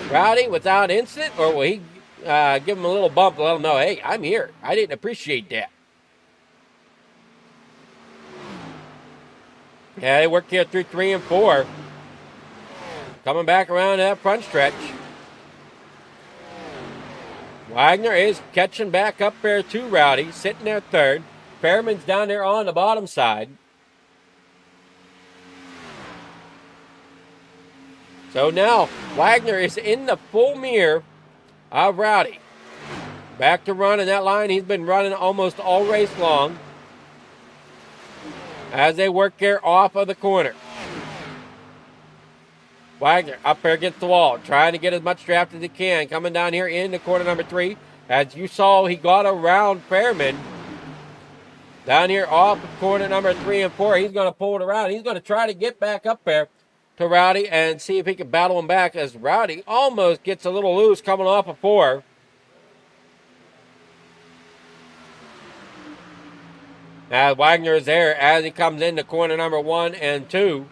Rowdy without incident, or will he give him a little bump to let him know, hey, I'm here. I didn't appreciate that. Yeah, they work here through 3 and 4. Coming back around that front stretch. Wagoner is catching back up there to Rowdy, sitting there 3rd. Fairman's down there on the bottom side. So now, Wagoner is in the full mirror of Rowdy. Back to running that line he's been running almost all race long, as they work here off of the corner. Wagoner up there against the wall, trying to get as much draft as he can. Coming down here into corner number 3. As you saw, he got around Fairman. Down here off of corner number 3 and 4. He's going to pull it around. He's going to try to get back up there to Rowdy and see if he can battle him back, as Rowdy almost gets a little loose coming off of 4. Now Wagoner is there as he comes into corner number 1 and 2.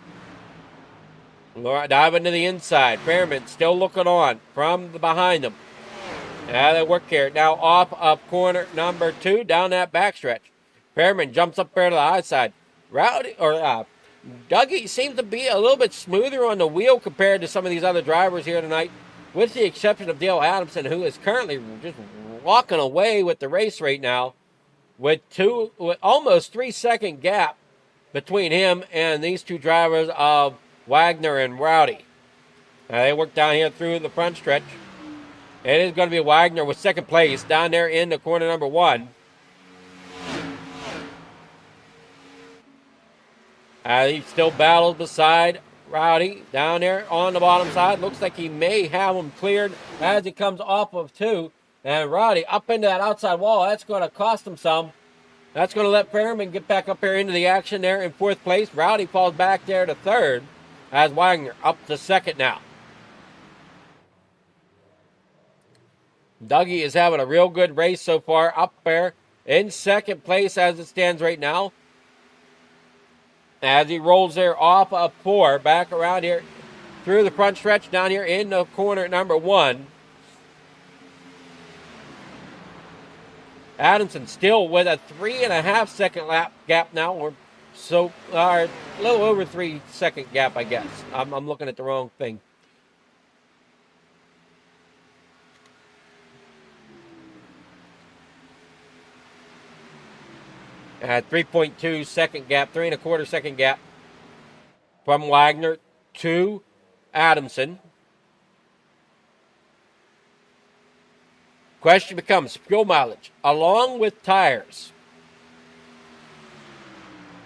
Diving to the inside. Fairman still looking on from behind him. Now they work here. Now off of corner number 2 down that backstretch. Fairman jumps up there to the high side. Dougie seems to be a little bit smoother on the wheel compared to some of these other drivers here tonight, with the exception of Dale Adamson, who is currently just walking away with the race right now. with almost 3 second gap between him and these two drivers of Wagner and Rowdy. They work down here through the front stretch. It is going to be Wagner with second place down there in the corner number 1. He still battles beside Rowdy down there on the bottom side. Looks like he may have him cleared as he comes off of 2. And Rowdy up into that outside wall. That's going to cost him some. That's going to let Fairman get back up here into the action there in 4th place. Rowdy falls back there to 3rd as Wagner up to 2nd now. Dougie is having a real good race so far, up there in 2nd place as it stands right now. As he rolls there off of 4, back around here through the front stretch down here in the corner number 1. Adamson still with a 3.5 second lap gap now, or so, a little over 3 second gap, I guess. I'm looking at the wrong thing. 3.2 second gap, 3.25 second gap from Wagner to Adamson. Question becomes fuel mileage along with tires.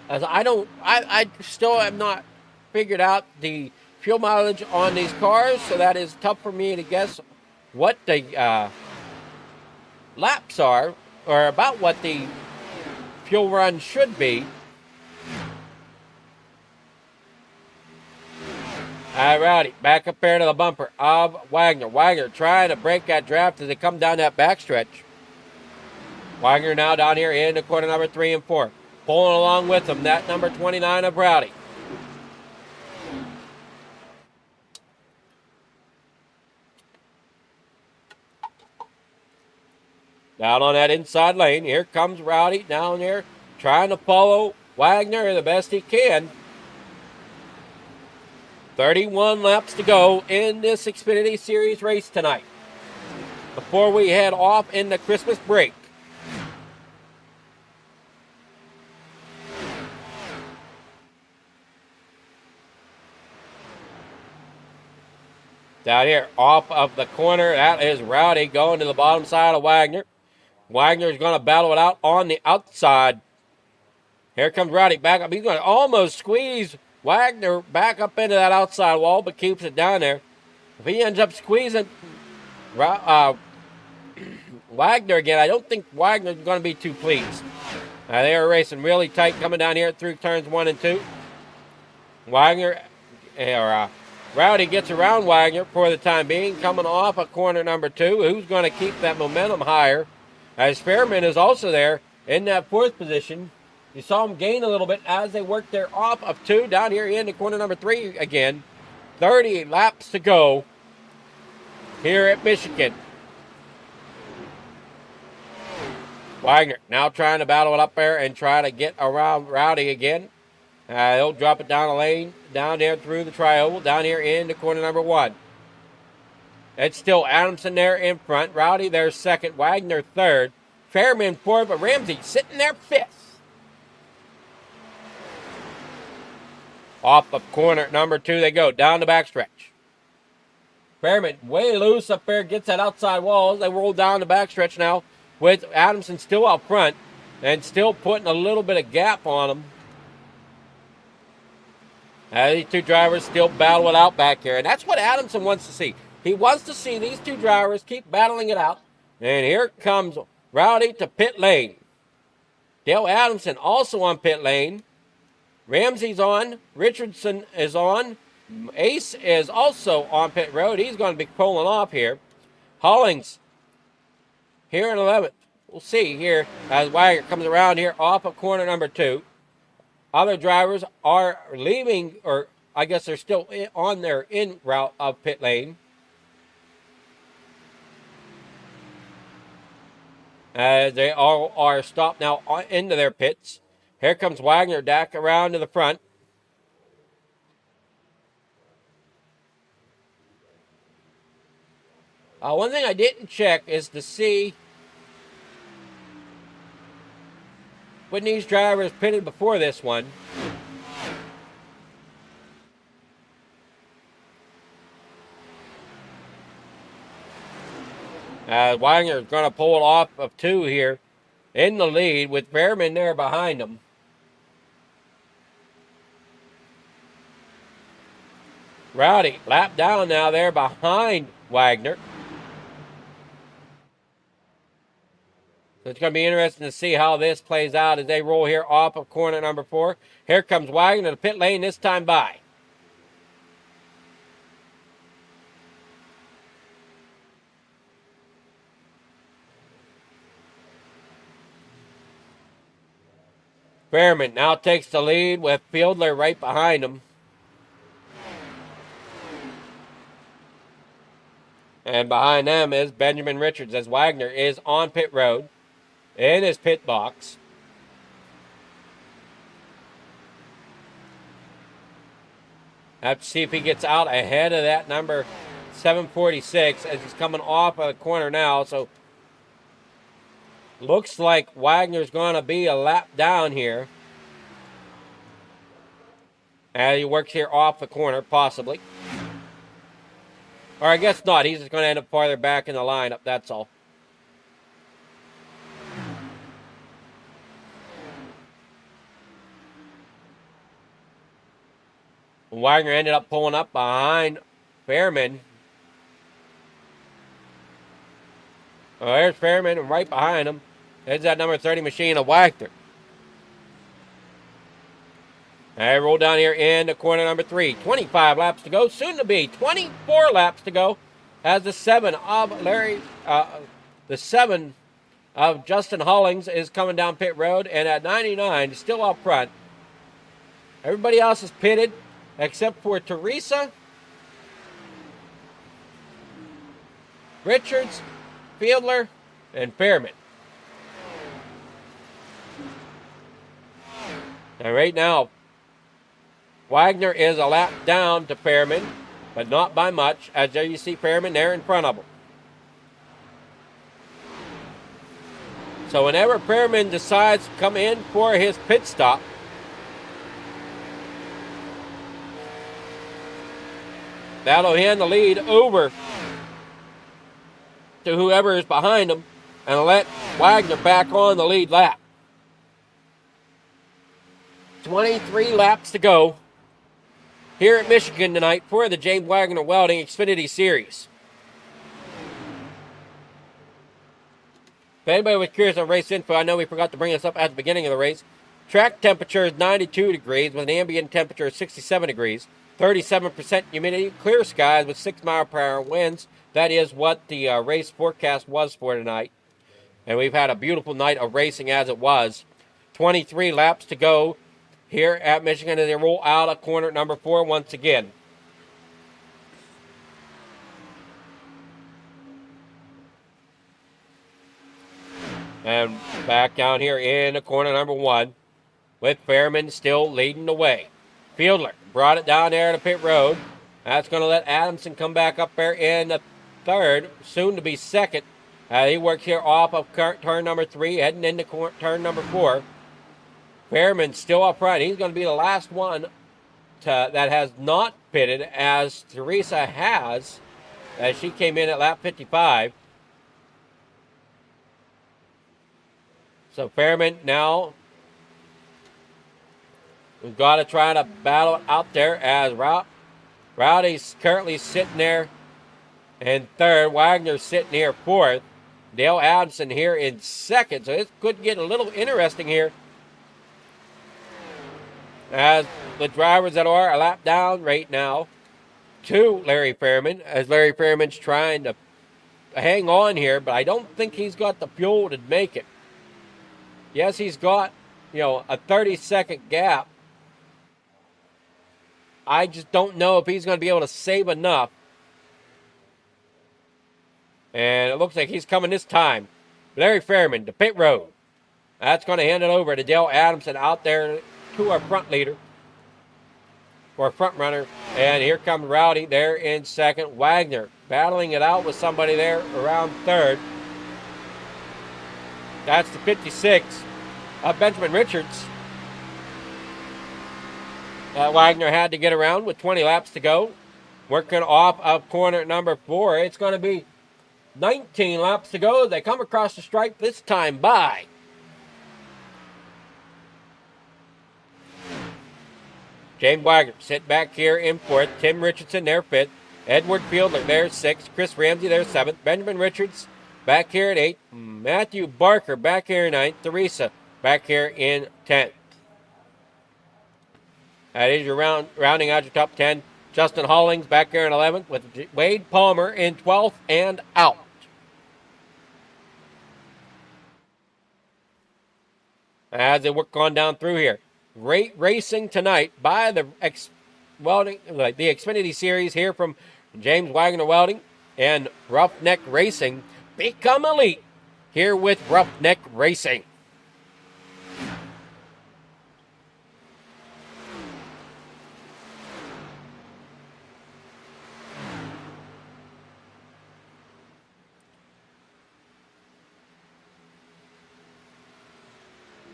As I still have not figured out the fuel mileage on these cars, so that is tough for me to guess what the laps are, or about what the fuel run should be. Rowdy back up there to the bumper of Wagner. Wagner trying to break that draft as they come down that backstretch. Wagner now down here in the corner number 3 and 4. Pulling along with him, that number 29 of Rowdy. Down on that inside lane, here comes Rowdy down there trying to follow Wagner the best he can. 31 laps to go in this Xfinity Series race tonight before we head off in the Christmas break. Down here off of the corner, that is Rowdy going to the bottom side of Wagner. Wagner is going to battle it out on the outside. Here comes Rowdy back up. He's going to almost squeeze Wagner back up into that outside wall, but keeps it down there. If he ends up squeezing Wagner again, I don't think Wagner's going to be too pleased. They are racing really tight coming down here through turns 1 and 2. Rowdy gets around Wagner for the time being, coming off of corner number 2. Who's going to keep that momentum higher? As Fairman is also there in that 4th position. You saw him gain a little bit as they worked their off of 2 down here in the corner number 3 again. 30 laps to go here at Michigan. Wagner now trying to battle it up there and try to get around Rowdy again. He'll drop it down the lane, down there through the trioval, down here in the corner number 1. It's still Adamson there in front. Rowdy there 2nd. Wagner 3rd. Fairman 4th, but Ramsey sitting there 5th. Off of corner number 2 they go, down the backstretch. Fairman way loose up there, gets that outside wall. They roll down the backstretch now with Adamson still out front and still putting a little bit of gap on them. These two drivers still battle it out back here, and that's what Adamson wants to see. He wants to see these two drivers keep battling it out. And here comes Rowdy to pit lane. Dale Adamson also on pit lane. Ramsey's on. Richardson is on. Ace is also on pit road. He's going to be pulling off here. Hollings here in 11th. We'll see here as Wagner comes around here off of corner number 2. Other drivers are leaving, or I guess they're still on their in route of pit lane. They all are stopped now into their pits. Here comes Wagner back around to the front. One thing I didn't check is to see when these drivers pitted before this one. Wagoner's going to pull it off of 2 here in the lead with Behrman there behind him. Rowdy, lap down now there behind Wagoner. So it's going to be interesting to see how this plays out as they roll here off of corner number 4. Here comes Wagoner to the pit lane, this time by. Behrman now takes the lead with Fiedler right behind him. And behind them is Benjamin Richards as Wagoner is on pit road in his pit box. Have to see if he gets out ahead of that number 746 as he's coming off of the corner now. So looks like Wagner's going to be a lap down here. And he works here off the corner, possibly. Or I guess not. He's just going to end up farther back in the lineup, that's all. Wagner ended up pulling up behind Behrman. Oh, there's Behrman, and right behind him is that number 30 machine of Wagner. I roll down here into corner number 3. 25 laps to go, soon to be 24 laps to go. As the 7 of Justin Hollings is coming down pit road, and at 99, still up front. Everybody else is pitted except for Teresa, Richards, Fiedler, and Behrman. And right now, Wagoner is a lap down to Behrman, but not by much, as there you see Behrman there in front of him. So whenever Behrman decides to come in for his pit stop, that'll hand the lead over to whoever is behind him and let Wagoner back on the lead lap. 23 laps to go here at Michigan tonight for the James Wagoner Welding Xfinity Series. If anybody was curious on race info, I know we forgot to bring this up at the beginning of the race. Track temperature is 92 degrees with an ambient temperature of 67 degrees. 37% humidity, clear skies with 6-mile-per-hour winds. That is what the race forecast was for tonight. And we've had a beautiful night of racing as it was. 23 laps to go here at Michigan as they roll out of corner number 4 once again. And back down here in the corner number 1 with Behrman still leading the way. Fiedler brought it down there to pit road. That's going to let Adamson come back up there in the 3rd, soon to be 2nd. He works here off of turn number 3, heading into turn number 4. Behrman still up front. He's going to be the last one that has not pitted, as Teresa has, as she came in at lap 55. So Behrman now, we've got to try to battle it out there as Rowdy's currently sitting there in 3rd. Wagner's sitting here 4th. Dale Adamson here in 2nd. So this could get a little interesting here as the drivers that are a lap down right now to Larry Fairman, as Larry Fairman's trying to hang on here, but I don't think he's got the fuel to make it. Yes, he's got, a 30-second gap. I just don't know if he's going to be able to save enough. And it looks like he's coming this time. Larry Fairman to pit road. That's going to hand it over to Dale Adamson out there to our front leader, or front runner. And here comes Rowdy there in 2nd. Wagner battling it out with somebody there around 3rd. That's the 56 Benjamin Richards. Wagoner had to get around with 20 laps to go. Working off of corner number 4. It's going to be 19 laps to go. They come across the stripe this time by James Wagoner. Sit back here in 4th. Tim Richardson there 5th. Edward Fielder there 6th. Chris Ramsey there 7th. Benjamin Richards back here at 8th. Matthew Barker back here in 9th. Teresa back here in 10th. That is your rounding out your top 10. Justin Hollings back here in 11th with Wade Palmer in 12th and out. As they work on down through here. Great racing tonight by the Xfinity Series here from James Wagoner Welding and Roughneck Racing. Become elite here with Roughneck Racing.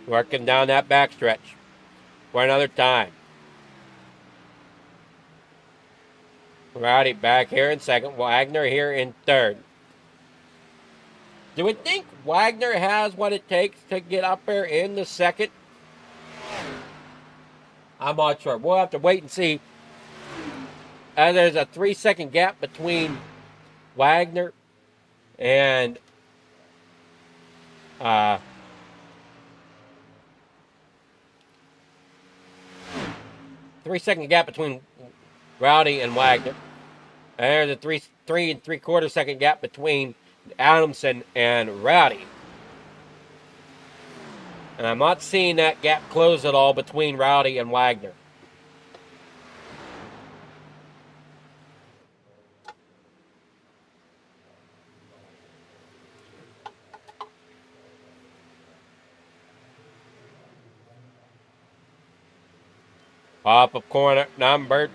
Working down that backstretch for another time. Rowdy back here in 2nd. Wagoner here in 3rd. Do we think Wagoner has what it takes to get up there in the 2nd? I'm not sure. We'll have to wait and see. There's a 3-second gap between Wagoner and 3-second gap between Rowdy and Wagoner. And there's a 3 3/4 second gap between Adamson and Rowdy. And I'm not seeing that gap close at all between Rowdy and Wagoner. Off of corner number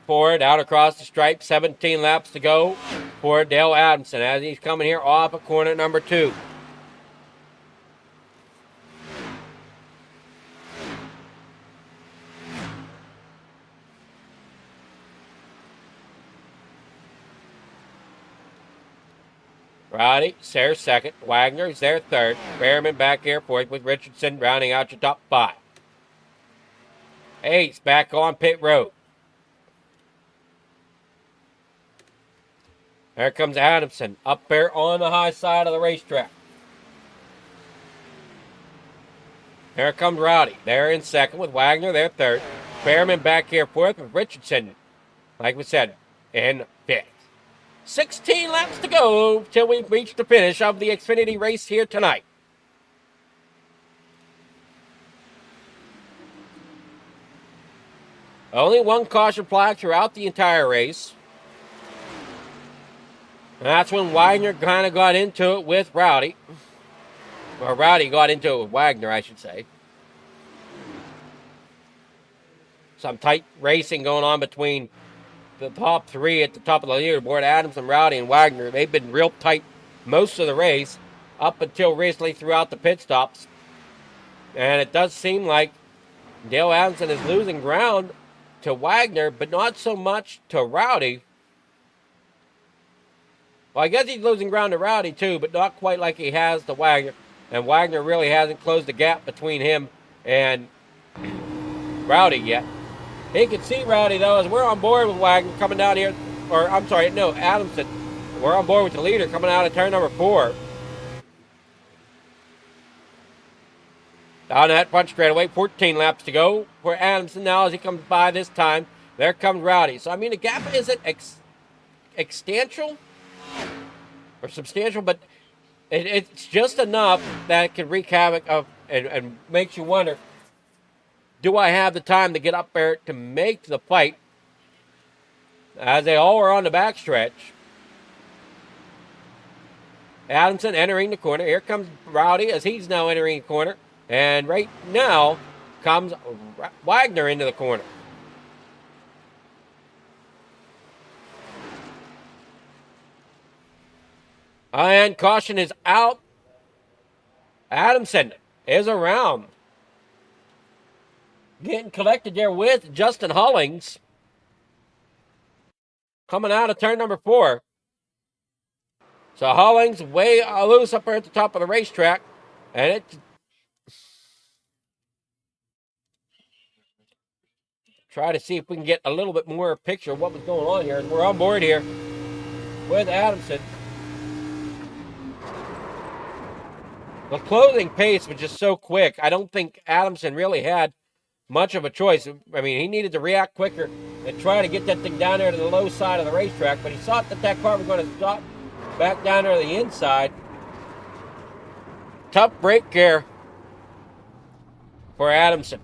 4, out across the stripe, 17 laps to go for Dale Adamson as he's coming here off of corner number 2. Rowdy, there 2nd. Wagoner's there 3rd. Behrman back here 4th with Richardson rounding out your top 5. Ace back on pit road. There comes Adamson up there on the high side of the racetrack. There comes Rowdy. They're in 2nd with Wagoner. They're 3rd. Behrman back here 4th with Richardson, like we said, in 5th. 16 laps to go till we reach the finish of the Xfinity race here tonight. Only one caution flag throughout the entire race. And that's when Wagoner kind of got into it with Rowdy. Or Rowdy got into it with Wagoner, I should say. Some tight racing going on between the top 3 at the top of the leaderboard. Adamson, Rowdy, and Wagoner. They've been real tight most of the race up until recently throughout the pit stops. And it does seem like Dale Adamson is losing ground to Wagoner, but not so much to Rowdy. Well, I guess he's losing ground to Rowdy too, but not quite like he has to Wagoner. And Wagoner really hasn't closed the gap between him and Rowdy yet. He can see Rowdy though, as we're on board with Wagoner coming down here. Or, I'm sorry, no, Adamson. We're on board with the leader coming out of turn number 4. Down that front straightaway, 14 laps to go for Adamson now as he comes by this time. There comes Rowdy. So, I mean, the gap isn't exstantial or substantial, but it's just enough that it can wreak havoc of and makes you wonder, do I have the time to get up there to make the fight? As they all are on the backstretch. Adamson entering the corner. Here comes Rowdy as he's now entering the corner. And right now comes Wagoner into the corner. And caution is out. Adamson is around. Getting collected there with Justin Hollings. Coming out of turn number 4. So Hollings way loose up there at the top of the racetrack. And it try to see if we can get a little bit more picture of what was going on here. We're on board here with Adamson. The closing pace was just so quick. I don't think Adamson really had much of a choice. I mean, he needed to react quicker and try to get that thing down there to the low side of the racetrack, but he thought that that car was going to stop back down there to the inside. Tough break here for Adamson.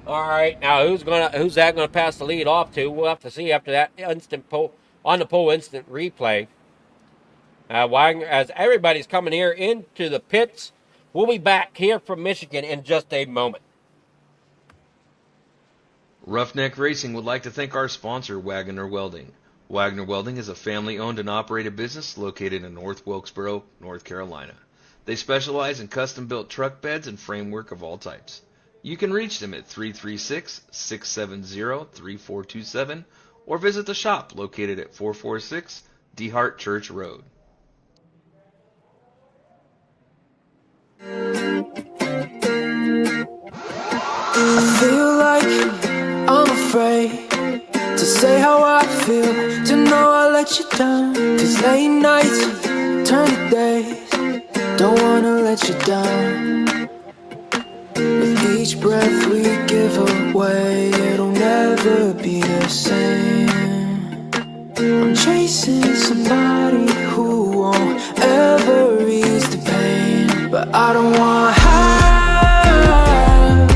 All right, now who's that gonna pass the lead off to? We'll have to see after that instant pole on the pole instant replay. Wagoner, as everybody's coming here into the pits, we'll be back here from Michigan in just a moment. Roughneck Racing would like to thank our sponsor, Wagoner Welding. Wagoner Welding is a family-owned and operated business located in North Wilkesboro, North Carolina. They specialize in custom-built truck beds and framework of all types. You can reach them at 336-670-3427 or visit the shop located at 446 DeHart Church Road. I feel like I'm afraid to say how I feel, to know I let you down. Cause late nights turn to days, don't wanna let you down. With each breath we give away, it'll never be the same. I'm chasing somebody who won't ever ease the pain, but I don't want half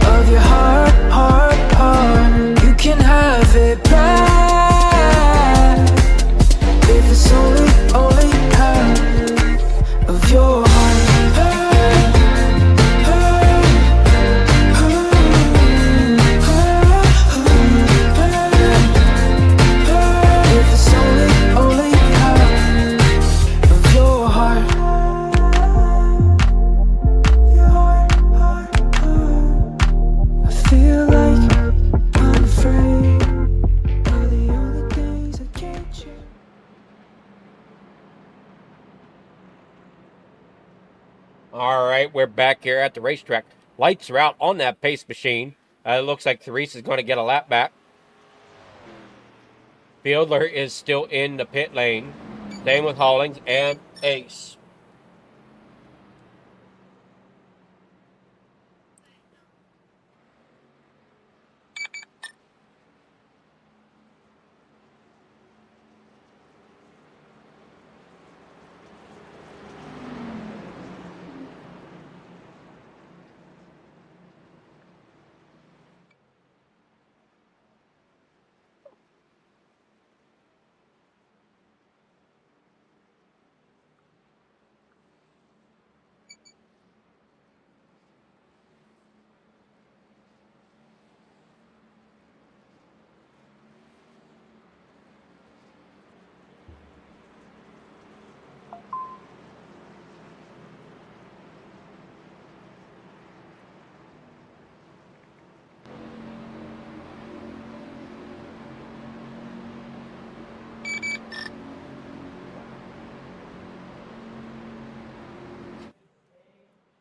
of your heart, heart, heart. You can have it back if it's only half of your heart. If it's only half of your heart. I feel like I'm afraid of the only things I can't change. All right, we're back here at the racetrack. Lights are out on that pace machine. It looks like Therese is going to get a lap back. Fiedler is still in the pit lane. Same with Hollings and Ace.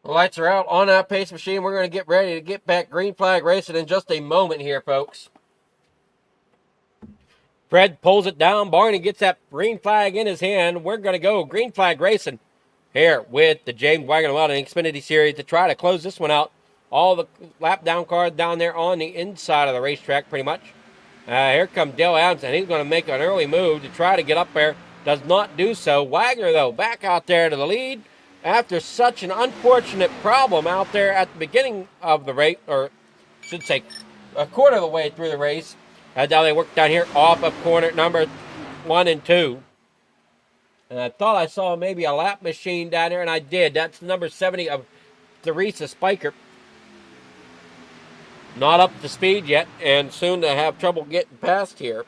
The lights are out on that pace machine. We're going to get ready to get back green flag racing in just a moment here, folks. Fred pulls it down. Barney gets that green flag in his hand. We're going to go green flag racing here with the James Wagoner Welding Xfinity Series to try to close this one out. All the lap down cars down there on the inside of the racetrack, pretty much. Here comes Dale Adams, and he's going to make an early move to try to get up there. Does not do so. Wagoner, though, back out there to the lead after such an unfortunate problem out there at the beginning of the race, or should say a quarter of the way through the race. Now they work down here off of corner number 1 and 2. And I thought I saw maybe a lap machine down there, and I did. That's number 70 of Theresa Spiker. Not up to speed yet, and soon to have trouble getting past here.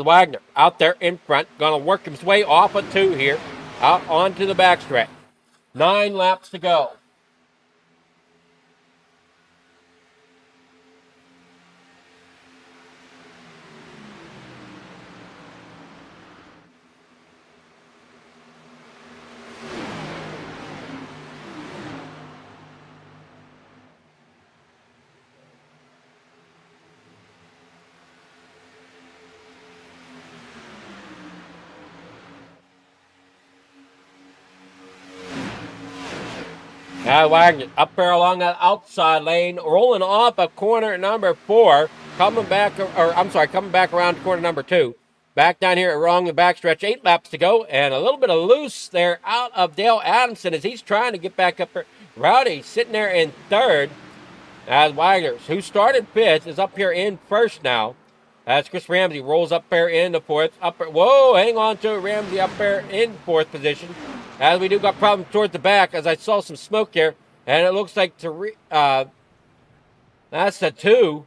Wagner out there in front, going to work his way off of 2 here, out onto the backstretch. 9 laps to go. Wagner up there along that outside lane, rolling off of corner number 4, coming back around corner number 2. Back down here along the backstretch, 8 laps to go, and a little bit of loose there out of Dale Adamson as he's trying to get back up there. Rowdy sitting there in 3rd, as Wagner, who started 5th, is up here in 1st now. As Chris Ramsey rolls up there in the 4th. Whoa, hang on to Ramsey up there in 4th position. As we do got problems towards the back, as I saw some smoke here. And it looks like that's the 2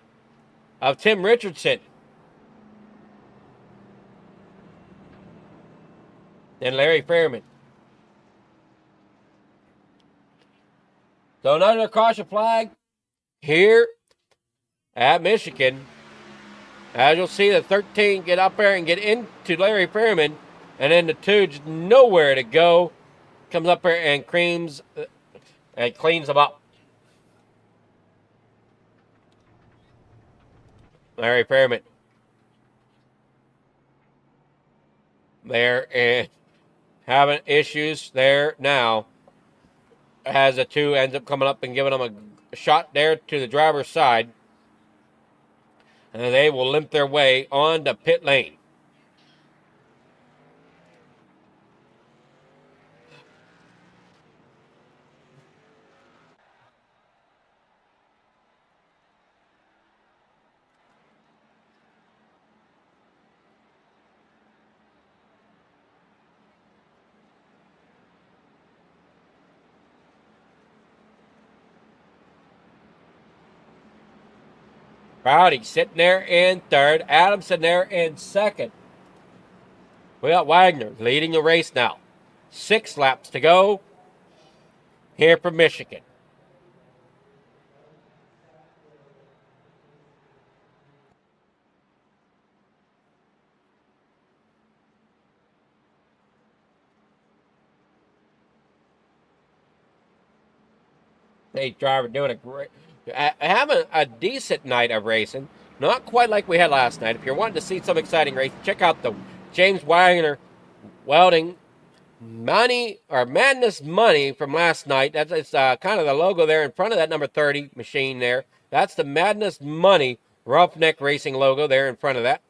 of Tim Richardson. And Larry Fairman. So another caution flag here at Michigan. As you'll see, the 13 get up there and get into Larry Fairman. And then the 2 just nowhere to go. Comes up there and cleans them up. Larry Fairman. There and having issues there now. As the 2 ends up coming up and giving them a shot there to the driver's side. And they will limp their way on to pit lane. Rowdy sitting there in 3rd. Adamson there in 2nd. We got Wagner leading the race now. 6 laps to go here from Michigan. State driver doing a great, having a decent night of racing. Not quite like we had last night. If you're wanting to see some exciting racing, check out the James Wagoner Welding Madness Money from last night. That's kind of the logo there in front of that number 30 machine there. That's the Madness Money Roughneck Racing logo there in front of that.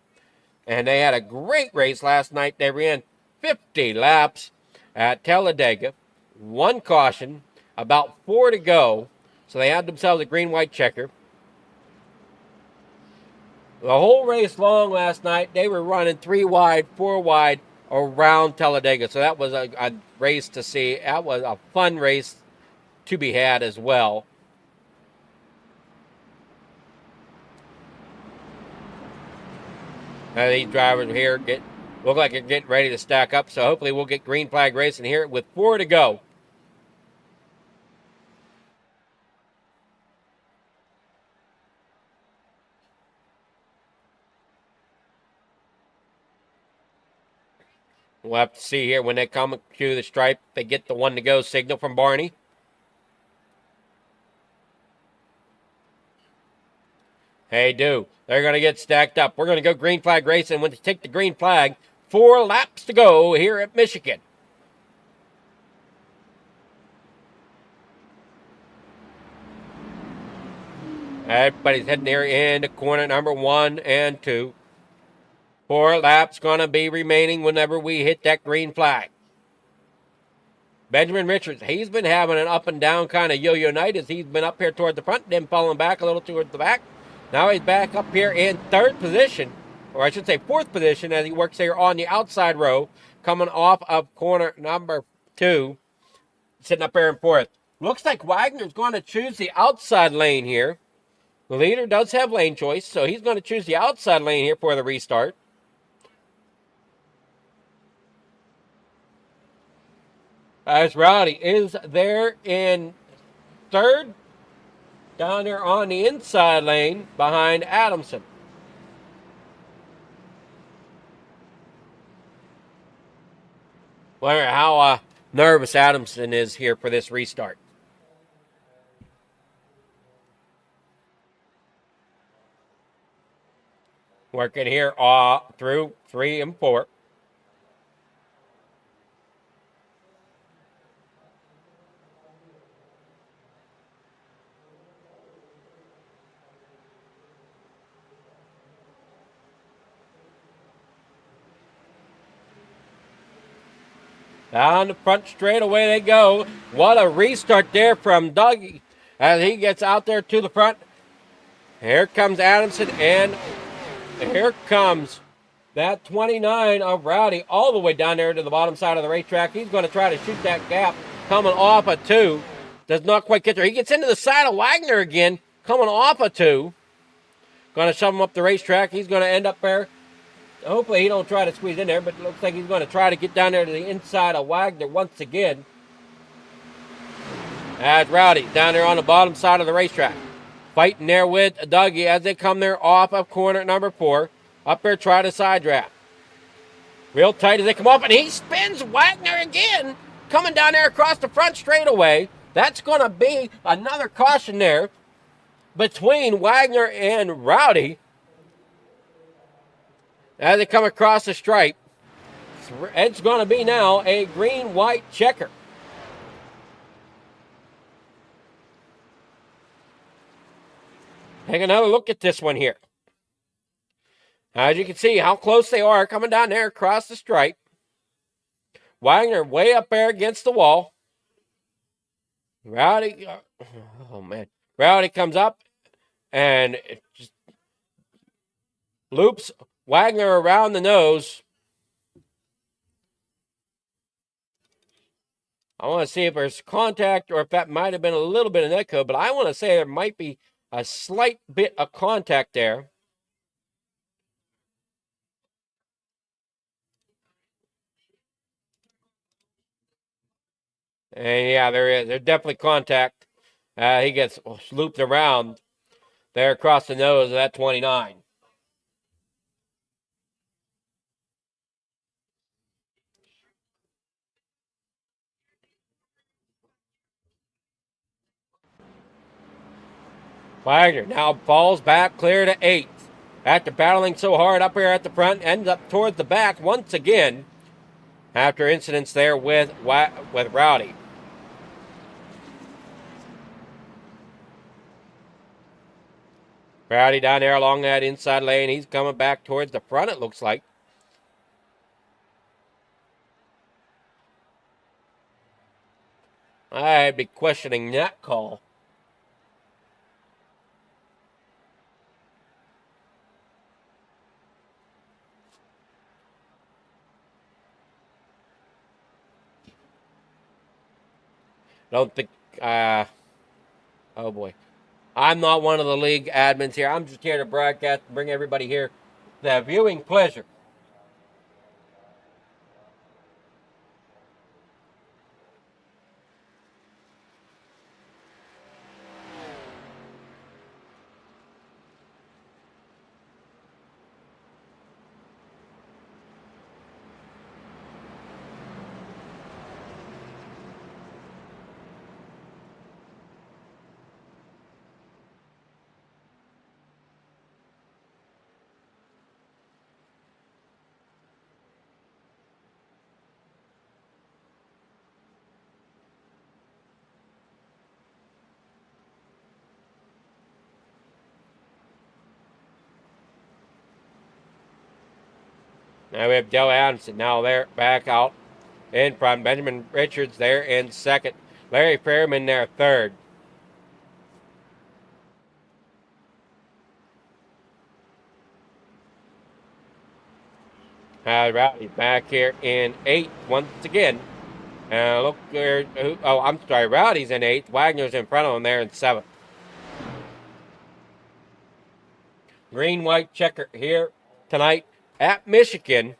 And they had a great race last night. They ran 50 laps at Talladega. 1 caution. About 4 to go. So they had themselves a green-white checker. The whole race long last night, they were running 3 wide, 4 wide around Talladega. So that was a race to see. That was a fun race to be had as well. Now these drivers here look like they're getting ready to stack up. So hopefully we'll get green flag racing here with 4 to go. We'll have to see here when they come to the stripe. They get the 1 to go signal from Barney. They do. They're going to get stacked up. We're going to go green flag racing. When they take the green flag, 4 laps to go here at Michigan. Everybody's heading there into corner number 1 and 2. 4 laps going to be remaining whenever we hit that green flag. Benjamin Richards, he's been having an up and down kind of yo-yo night as he's been up here toward the front, then falling back a little towards the back. Now he's back up here in 3rd position, or I should say 4th position, as he works here on the outside row, coming off of corner number 2, sitting up here in 4th. Looks like Wagner's going to choose the outside lane here. The leader does have lane choice, so he's going to choose the outside lane here for the restart. As Rowdy is there in 3rd, down there on the inside lane behind Adamson. Wonder how nervous Adamson is here for this restart. Working here through 3 and 4. Down the front straight away they go. What a restart there from Dougie as he gets out there to the front. Here comes Adamson, and here comes that 29 of Rowdy all the way down there to the bottom side of the racetrack. He's going to try to shoot that gap coming off a 2. Does not quite get there. He gets into the side of Wagner again, coming off a 2. Going to shove him up the racetrack. He's going to end up there. Hopefully he don't try to squeeze in there, but it looks like he's going to try to get down there to the inside of Wagner once again. As Rowdy down there on the bottom side of the racetrack. Fighting there with Dougie as they come there off of corner number 4. Up there, try to side draft. Real tight as they come up, and he spins Wagner again. Coming down there across the front straightaway. That's going to be another caution there between Wagner and Rowdy. As they come across the stripe, it's going to be now a green-white checker. Take another look at this one here. As you can see how close they are coming down there across the stripe. Wagner way up there against the wall. Rowdy, oh man. Rowdy comes up and it just loops Wagner around the nose. I want to see if there's contact or if that might have been a little bit of netcode, but I want to say there might be a slight bit of contact there. And yeah, there is. There's definitely contact. He gets looped around there across the nose of that 29. Wagner now falls back clear to 8th. After battling so hard up here at the front, ends up towards the back once again after incidents there with Rowdy. Rowdy down there along that inside lane. He's coming back towards the front, it looks like. I'd be questioning that call. Don't think, oh boy. I'm not one of the league admins here. I'm just here to broadcast and bring everybody here the viewing pleasure. And we have Dale Adamson now there, back out in front. Benjamin Richards there in second. Larry Fairman there third. Rowdy back here in eighth once again. And look there. Oh, I'm sorry. Rowdy's in eighth. Wagner's in front of him there in seventh. Green-white checker here tonight at Michigan.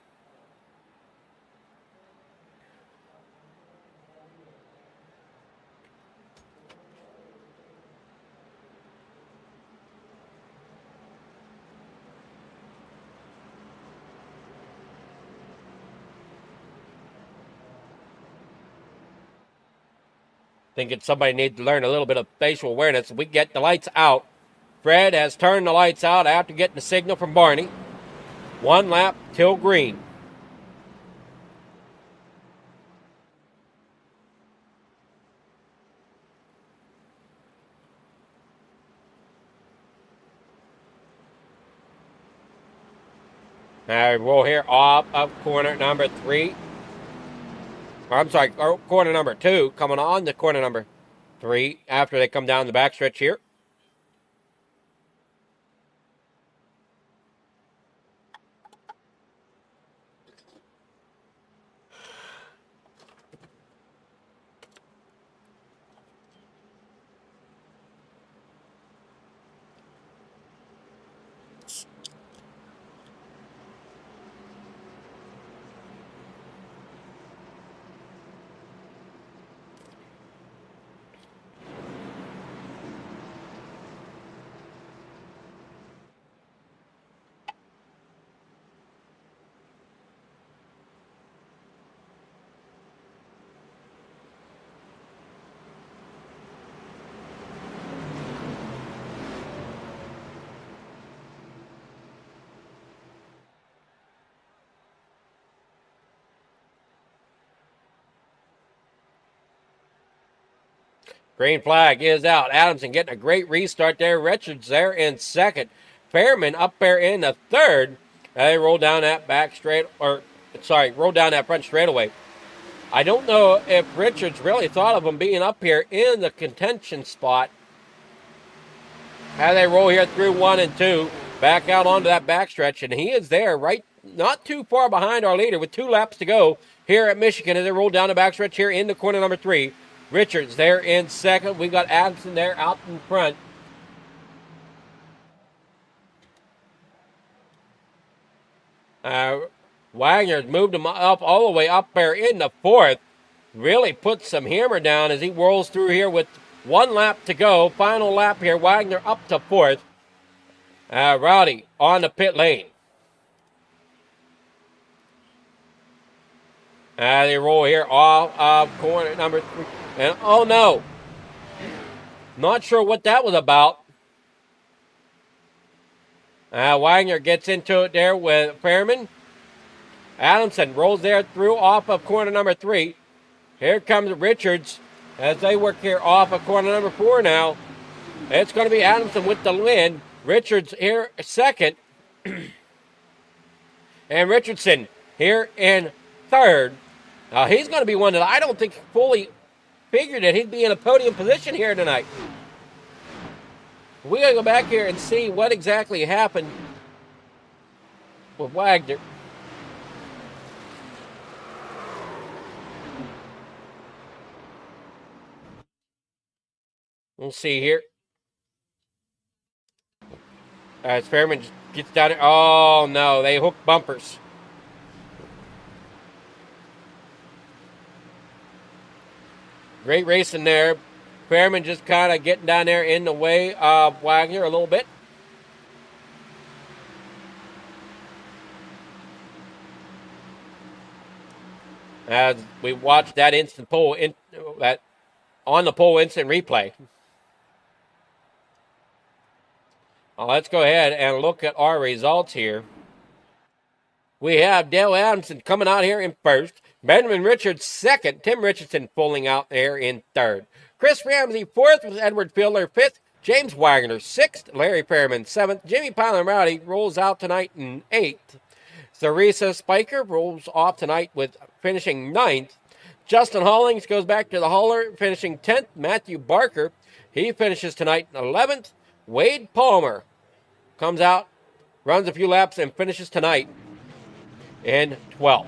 Thinking somebody needs to learn a little bit of facial awareness. We get the lights out. Fred has turned the lights out after getting the signal from Barney. 1 lap till green. Now we'll here off of corner number 3. Or I'm sorry, corner number 2, coming on to corner number 3 after they come down the backstretch here. Green flag is out. Adamson getting a great restart there. Richards there in second. Fairman up there in the third. They roll down that roll down that front straightaway. I don't know if Richards really thought of him being up here in the contention spot. As they roll here through 1 and 2, back out onto that backstretch, and he is there right not too far behind our leader with 2 laps to go here at Michigan as they roll down the backstretch here into corner number 3. Richards there in second. We got Adamson there out in front. Wagner's moved him up all the way up there in the fourth. Really put some hammer down as he whirls through here with 1 lap to go. Final lap here. Wagner up to fourth. Rowdy on the pit lane. They roll here off of corner number 3. And oh no, not sure what that was about. Wagner gets into it there with Fairman. Adamson rolls there through off of corner number 3. Here comes Richards as they work here off of corner number 4 now. It's going to be Adamson with the win. Richards here second. And Richardson here in third. Now he's going to be one that I don't think fully figured that he'd be in a podium position here tonight. We got to go back here and see what exactly happened with Wagner. We'll see here. As Fairman gets down there. Oh, no. They hook bumpers. Great racing there. Fairman just kind of getting down there in the way of Wagner a little bit. As we watch that instant pole, that on the pole instant replay. Let's go ahead and look at our results here. We have Dale Adamson coming out here in first. Benjamin Richards second. Tim Richardson pulling out there in third. Chris Ramsey fourth with Edward Fielder fifth. James Wagner sixth. Larry Fairman seventh. Jimmy Pilon Rowdy rolls out tonight in eighth. Theresa Spiker rolls off tonight with finishing 9th. Justin Hollings goes back to the hauler, finishing 10th. Matthew Barker, he finishes tonight 11th. Wade Palmer comes out, runs a few laps, and finishes tonight in 12th.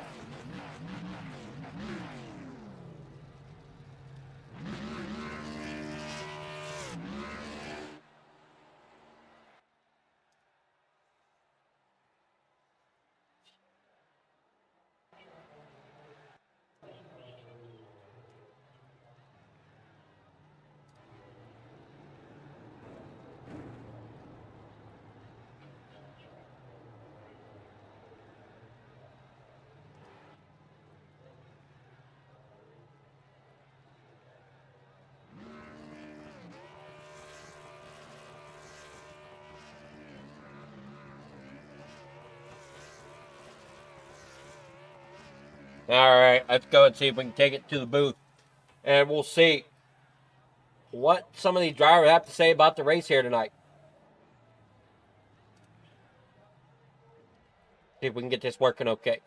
All right, let's go and see if we can take it to the booth. And we'll see what some of these drivers have to say about the race here tonight. See if we can get this working okay.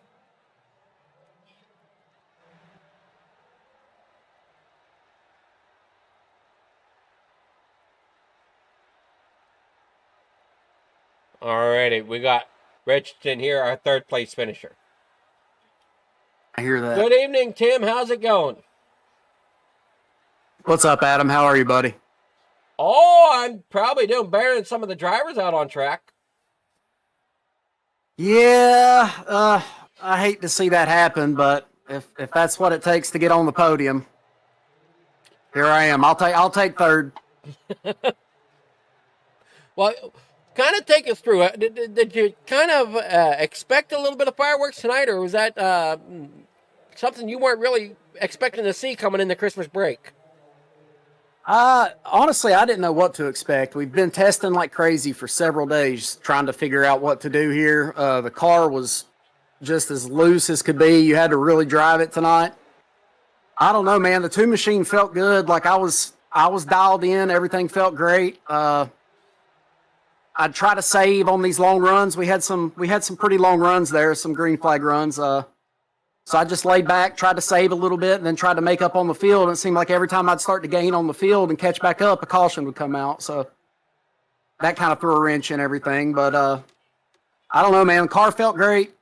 All righty, we got Richardson here, our 3rd place finisher. I hear that. Good evening, Tim. How's it going? What's up, Adam? How are you, buddy? Oh, I'm probably doing better than some of the drivers out on track. Yeah, I hate to see that happen, but if that's what it takes to get on the podium, here I am. I'll take 3rd. Well, kind of take us through it. Did you kind of expect a little bit of fireworks tonight, or was that something you weren't really expecting to see coming in the Christmas break? Honestly, I didn't know what to expect. We've been testing like crazy for several days, trying to figure out what to do here. The car was just as loose as could be. You had to really drive it tonight. I don't know, man. The 2 machine felt good. Like I was dialed in. Everything felt great. I'd try to save on these long runs. We had some pretty long runs there, some green flag runs. So I just laid back, tried to save a little bit, and then tried to make up on the field. And it seemed like every time I'd start to gain on the field and catch back up, a caution would come out. So that kind of threw a wrench in everything. But I don't know, man. The car felt great.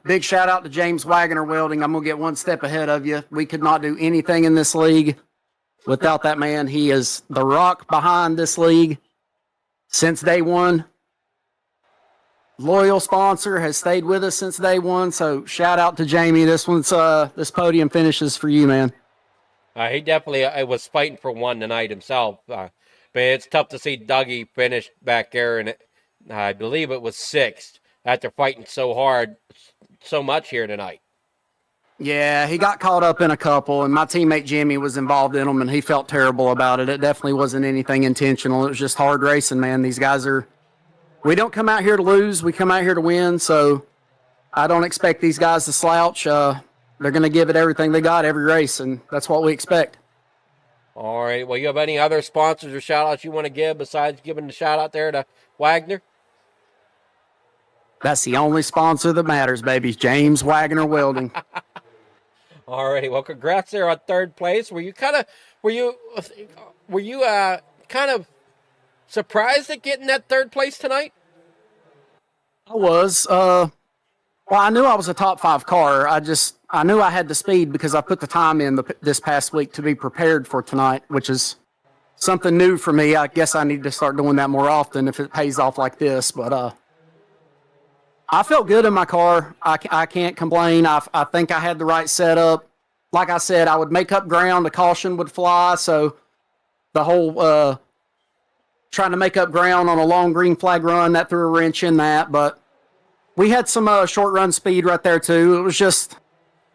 Big shout out to James Wagoner Welding. I'm going to get one step ahead of you. We could not do anything in this league without that man. He is the rock behind this league since day one. Loyal sponsor, has stayed with us since day one. So shout out to Jamie. This podium finishes for you, man. He definitely was fighting for one tonight himself. But it's tough to see Dougie finish back there, and I believe it was 6th after fighting so hard, so much here tonight. Yeah, he got caught up in a couple, and my teammate Jimmy was involved in them, and he felt terrible about it. It definitely wasn't anything intentional. It was just hard racing, man. These guys we don't come out here to lose. We come out here to win, so I don't expect these guys to slouch. They're going to give it everything they got every race, and that's what we expect. All right. Well, you have any other sponsors or shout-outs you want to give besides giving the shout-out there to Wagner? That's the only sponsor that matters, baby. James Wagoner Welding. All righty. Well, congrats there on 3rd place. Were you kind of surprised at getting that 3rd place tonight? I was. Well, I knew I was a top 5 car. I knew I had the speed because I put the time in this past week to be prepared for tonight, which is something new for me. I guess I need to start doing that more often if it pays off like this. But I felt good in my car. I can't complain. I think I had the right setup. Like I said, I would make up ground. The caution would fly. So the whole trying to make up ground on a long green flag run, that threw a wrench in that. But we had some short run speed right there too. It was just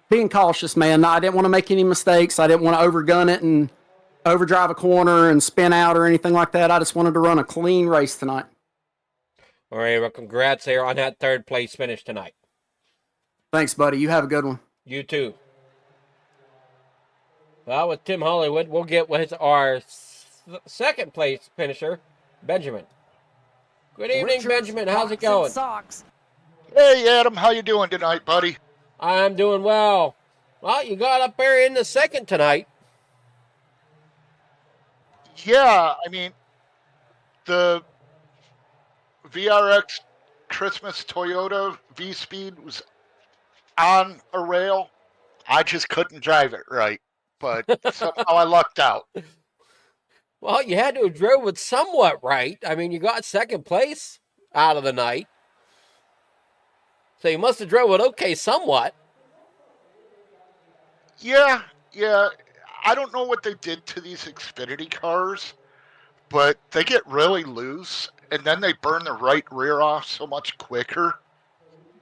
being cautious, man. I didn't want to make any mistakes. I didn't want to overgun it and overdrive a corner and spin out or anything like that. I just wanted to run a clean race tonight. All right, well, congrats there on that 3rd place finish tonight. Thanks, buddy. You have a good one. You too. Well, with Tim Hollywood, we'll get with our 2nd place finisher, Benjamin. Good evening, Benjamin. How's it going? Socks. Hey Adam, how you doing tonight, buddy? I'm doing well. Well, you got up there in the second tonight. Yeah, I mean the VRX Christmas Toyota V Speed was on a rail. I just couldn't drive it right, but somehow I lucked out. Well, you had to have drove it somewhat right. I mean, you got second place out of the night. So you must have drove it okay somewhat. Yeah, yeah. I don't know what they did to these Xfinity cars, but they get really loose and then they burn the right rear off so much quicker.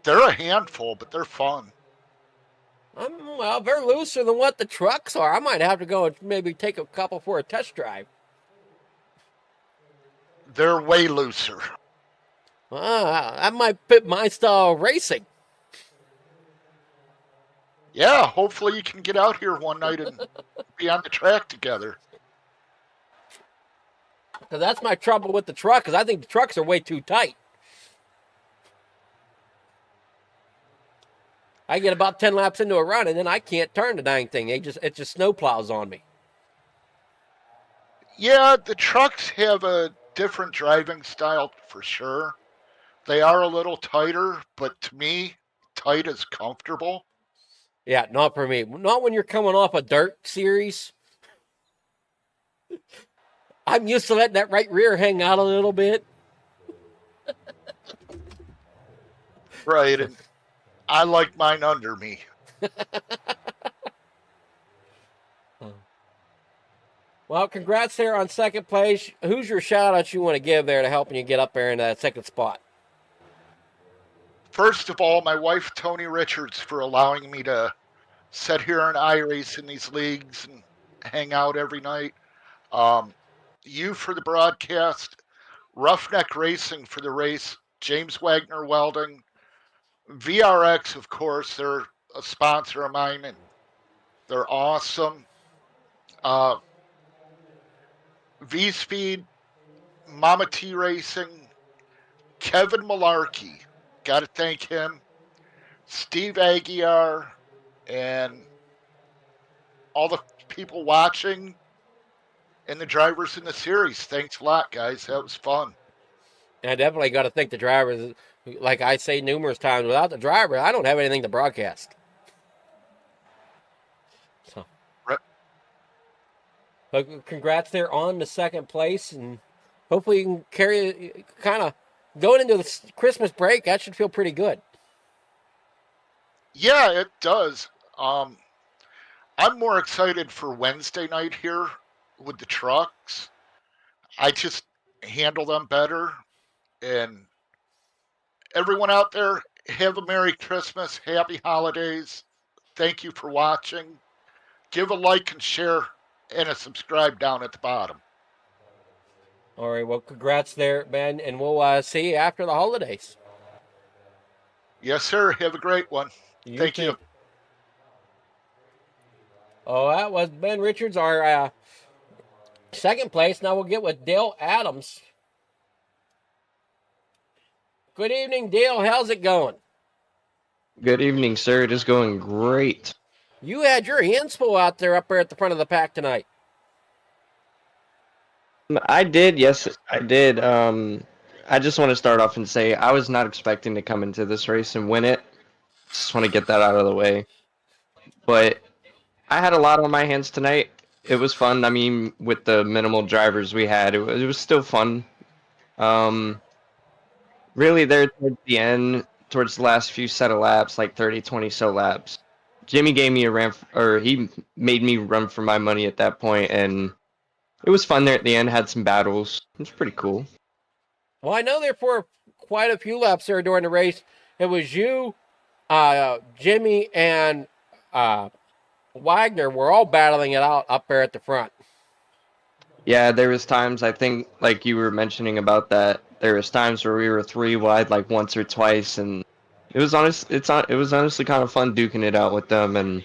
They're a handful, but they're fun. Well, they're looser than what the trucks are. I might have to go and maybe take a couple for a test drive. They're way looser. That might fit my style of racing. Yeah, hopefully you can get out here one night and be on the track together. Because that's my trouble with the truck, because I think the trucks are way too tight. I get about 10 laps into a run, and then I can't turn the dang thing. It just snow plows on me. Yeah, the trucks have a different driving style for sure. They are a little tighter, but to me, tight is comfortable. Yeah, not for me. Not when you're coming off a dirt series. I'm used to letting that right rear hang out a little bit. Right, and I like mine under me. Well, congrats there on second place. Who's your shout out you want to give there to helping you get up there in that second spot? First of all, my wife, Tony Richards, for allowing me to sit here and iRace in these leagues and hang out every night. You for the broadcast, Roughneck Racing for the race, James Wagoner Welding, VRX, of course, they're a sponsor of mine and they're awesome. V Speed, Mama T Racing, Kevin Malarkey, got to thank him, Steve Aguiar, and all the people watching and the drivers in the series. Thanks a lot, guys. That was fun. And I definitely got to thank the drivers. Like I say numerous times, without the driver, I don't have anything to broadcast. So, but congrats there on the second place, and hopefully you can carry kind of going into the Christmas break. That should feel pretty good. Yeah, it does. I'm more excited for Wednesday night here with the trucks. I just handle them better. And everyone out there, have a Merry Christmas, Happy Holidays. Thank you for watching. Give a like and share and a subscribe down at the bottom. All right, well, congrats there, Ben, and we'll see you after the holidays. Yes, sir. Have a great one. Thank you. Oh, that was Ben Richards, our second place. Now we'll get with Dale Adams. Good evening, Dale. How's it going? Good evening, sir. It is going great. You had your hands full out there up there at the front of the pack tonight. I did, yes, I did. I just want to start off and say I was not expecting to come into this race and win it. Just want to get that out of the way. But I had a lot on my hands tonight. It was fun. I mean, with the minimal drivers we had, it was still fun. Really, there towards the end, towards the last few set of laps, like 30, 20 so laps, Jimmy gave me a he made me run for my money at that point, and it was fun there at the end. Had some battles. It was pretty cool. Well, I know there for quite a few laps there during the race, it was you, Jimmy, and Wagner were all battling it out up there at the front. Yeah, there was times, I think, like you were mentioning about that, there was times where we were 3 wide like once or twice, and it was honestly kind of fun duking it out with them. And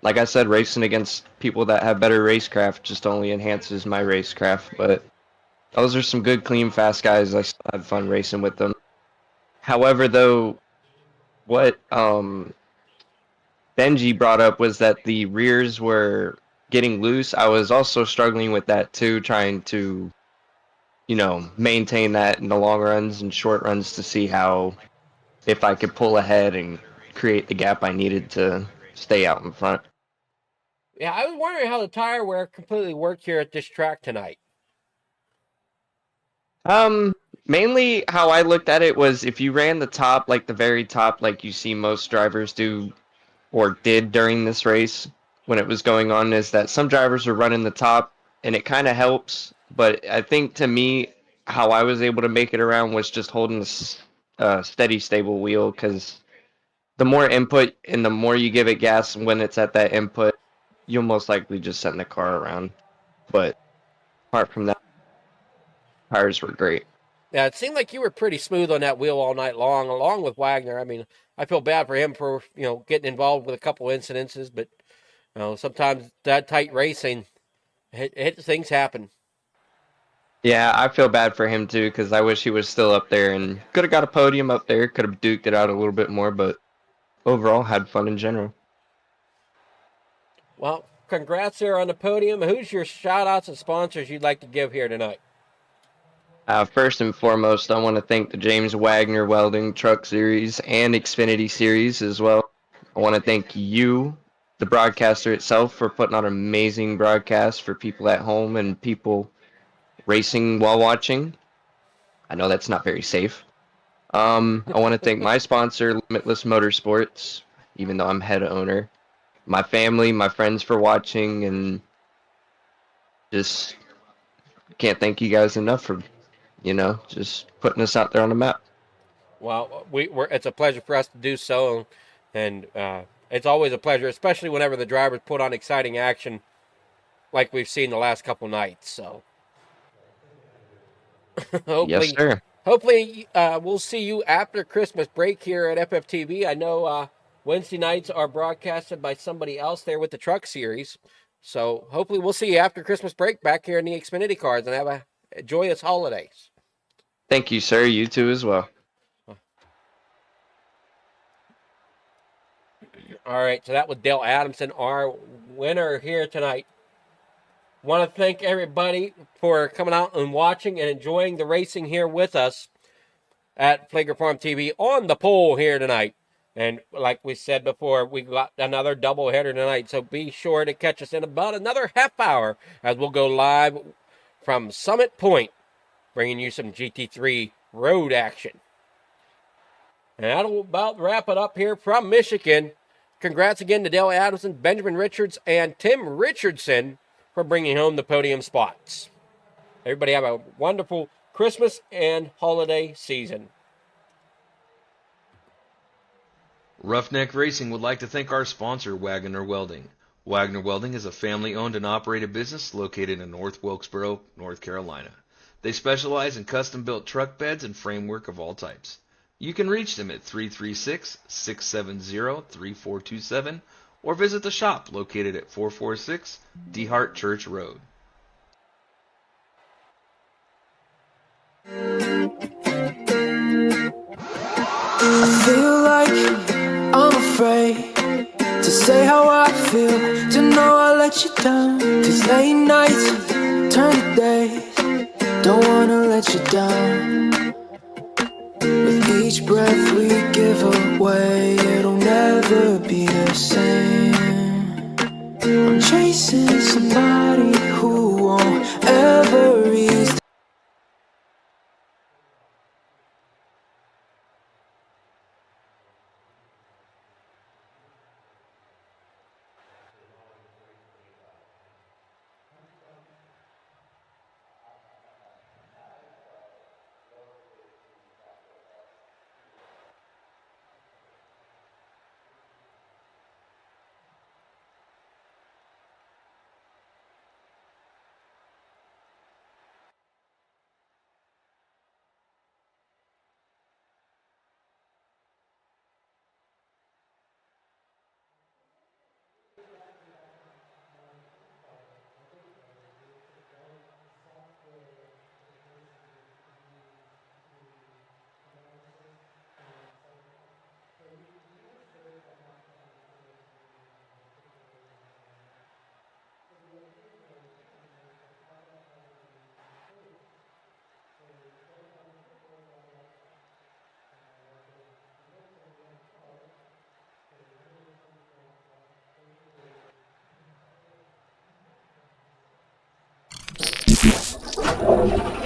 like I said, racing against people that have better racecraft just only enhances my racecraft. But those are some good, clean, fast guys. I still had fun racing with them. However, though, what Benji brought up was that the rears were getting loose. I was also struggling with that too, trying to, maintain that in the long runs and short runs to see how if I could pull ahead and create the gap I needed to stay out in front. Yeah, I was wondering how the tire wear completely worked here at this track tonight. Um, Mainly how I looked at it was if you ran the top, like the very top, like you see most drivers do or did during this race when it was going on, is that some drivers are running the top and it kind of helps. But I think to me, how I was able to make it around was just holding a steady, stable wheel because the more input and the more you give it gas when it's at that input, you'll most likely just send the car around. But apart from that, tires were great. Yeah, it seemed like you were pretty smooth on that wheel all night long, along with Wagner. I mean, I feel bad for him for getting involved with a couple incidences, but sometimes that tight racing, things happen. Yeah, I feel bad for him too because I wish he was still up there and could have got a podium up there, could have duked it out a little bit more, but overall had fun in general. Well, congrats there on the podium. Who's your shout outs and sponsors you'd like to give here tonight? First and foremost, I want to thank the James Wagoner Welding Truck Series and Xfinity Series as well. I want to thank you, the broadcaster itself, for putting on an amazing broadcast for people at home and people racing while watching. I know that's not very safe. I want to thank my sponsor, Limitless Motorsports, even though I'm head owner, my family, my friends for watching, and just can't thank you guys enough for, just putting us out there on the map. Well, it's a pleasure for us to do so, and it's always a pleasure, especially whenever the drivers put on exciting action like we've seen the last couple nights. So Yes, hopefully, sir. hopefully we'll see you after Christmas break here at FFTv. I know Wednesday nights are broadcasted by somebody else there with the Truck Series, so hopefully we'll see you after Christmas break back here in the Xfinity cars and have a joyous holidays. Thank you, sir. You too as well. All right, so that was Dale Adamson, our winner here tonight. Want to thank everybody for coming out and watching and enjoying the racing here with us at Flager Farm TV on the pole here tonight. And like we said before, we got another doubleheader tonight, so be sure to catch us in about another half hour as we'll go live from Summit Point, bringing you some GT3 road action. And that'll about wrap it up here from Michigan. Congrats again to Dale Adamson, Benjamin Richards, and Tim Richardson for bringing home the podium spots. Everybody have a wonderful Christmas and holiday season. Roughneck Racing would like to thank our sponsor, Wagoner Welding. Wagoner Welding is a family-owned and operated business located in North Wilkesboro, North Carolina. They specialize in custom-built truck beds and framework of all types. You can reach them at 336-670-3427 or visit the shop located at 446 DeHart Church Road. I feel like I'm afraid to say how I feel, to know I let you down. 'Cause late nights turn to days, don't wanna let you down. With each breath we give away, it'll never be the same. I'm chasing somebody who won't ever reach. you.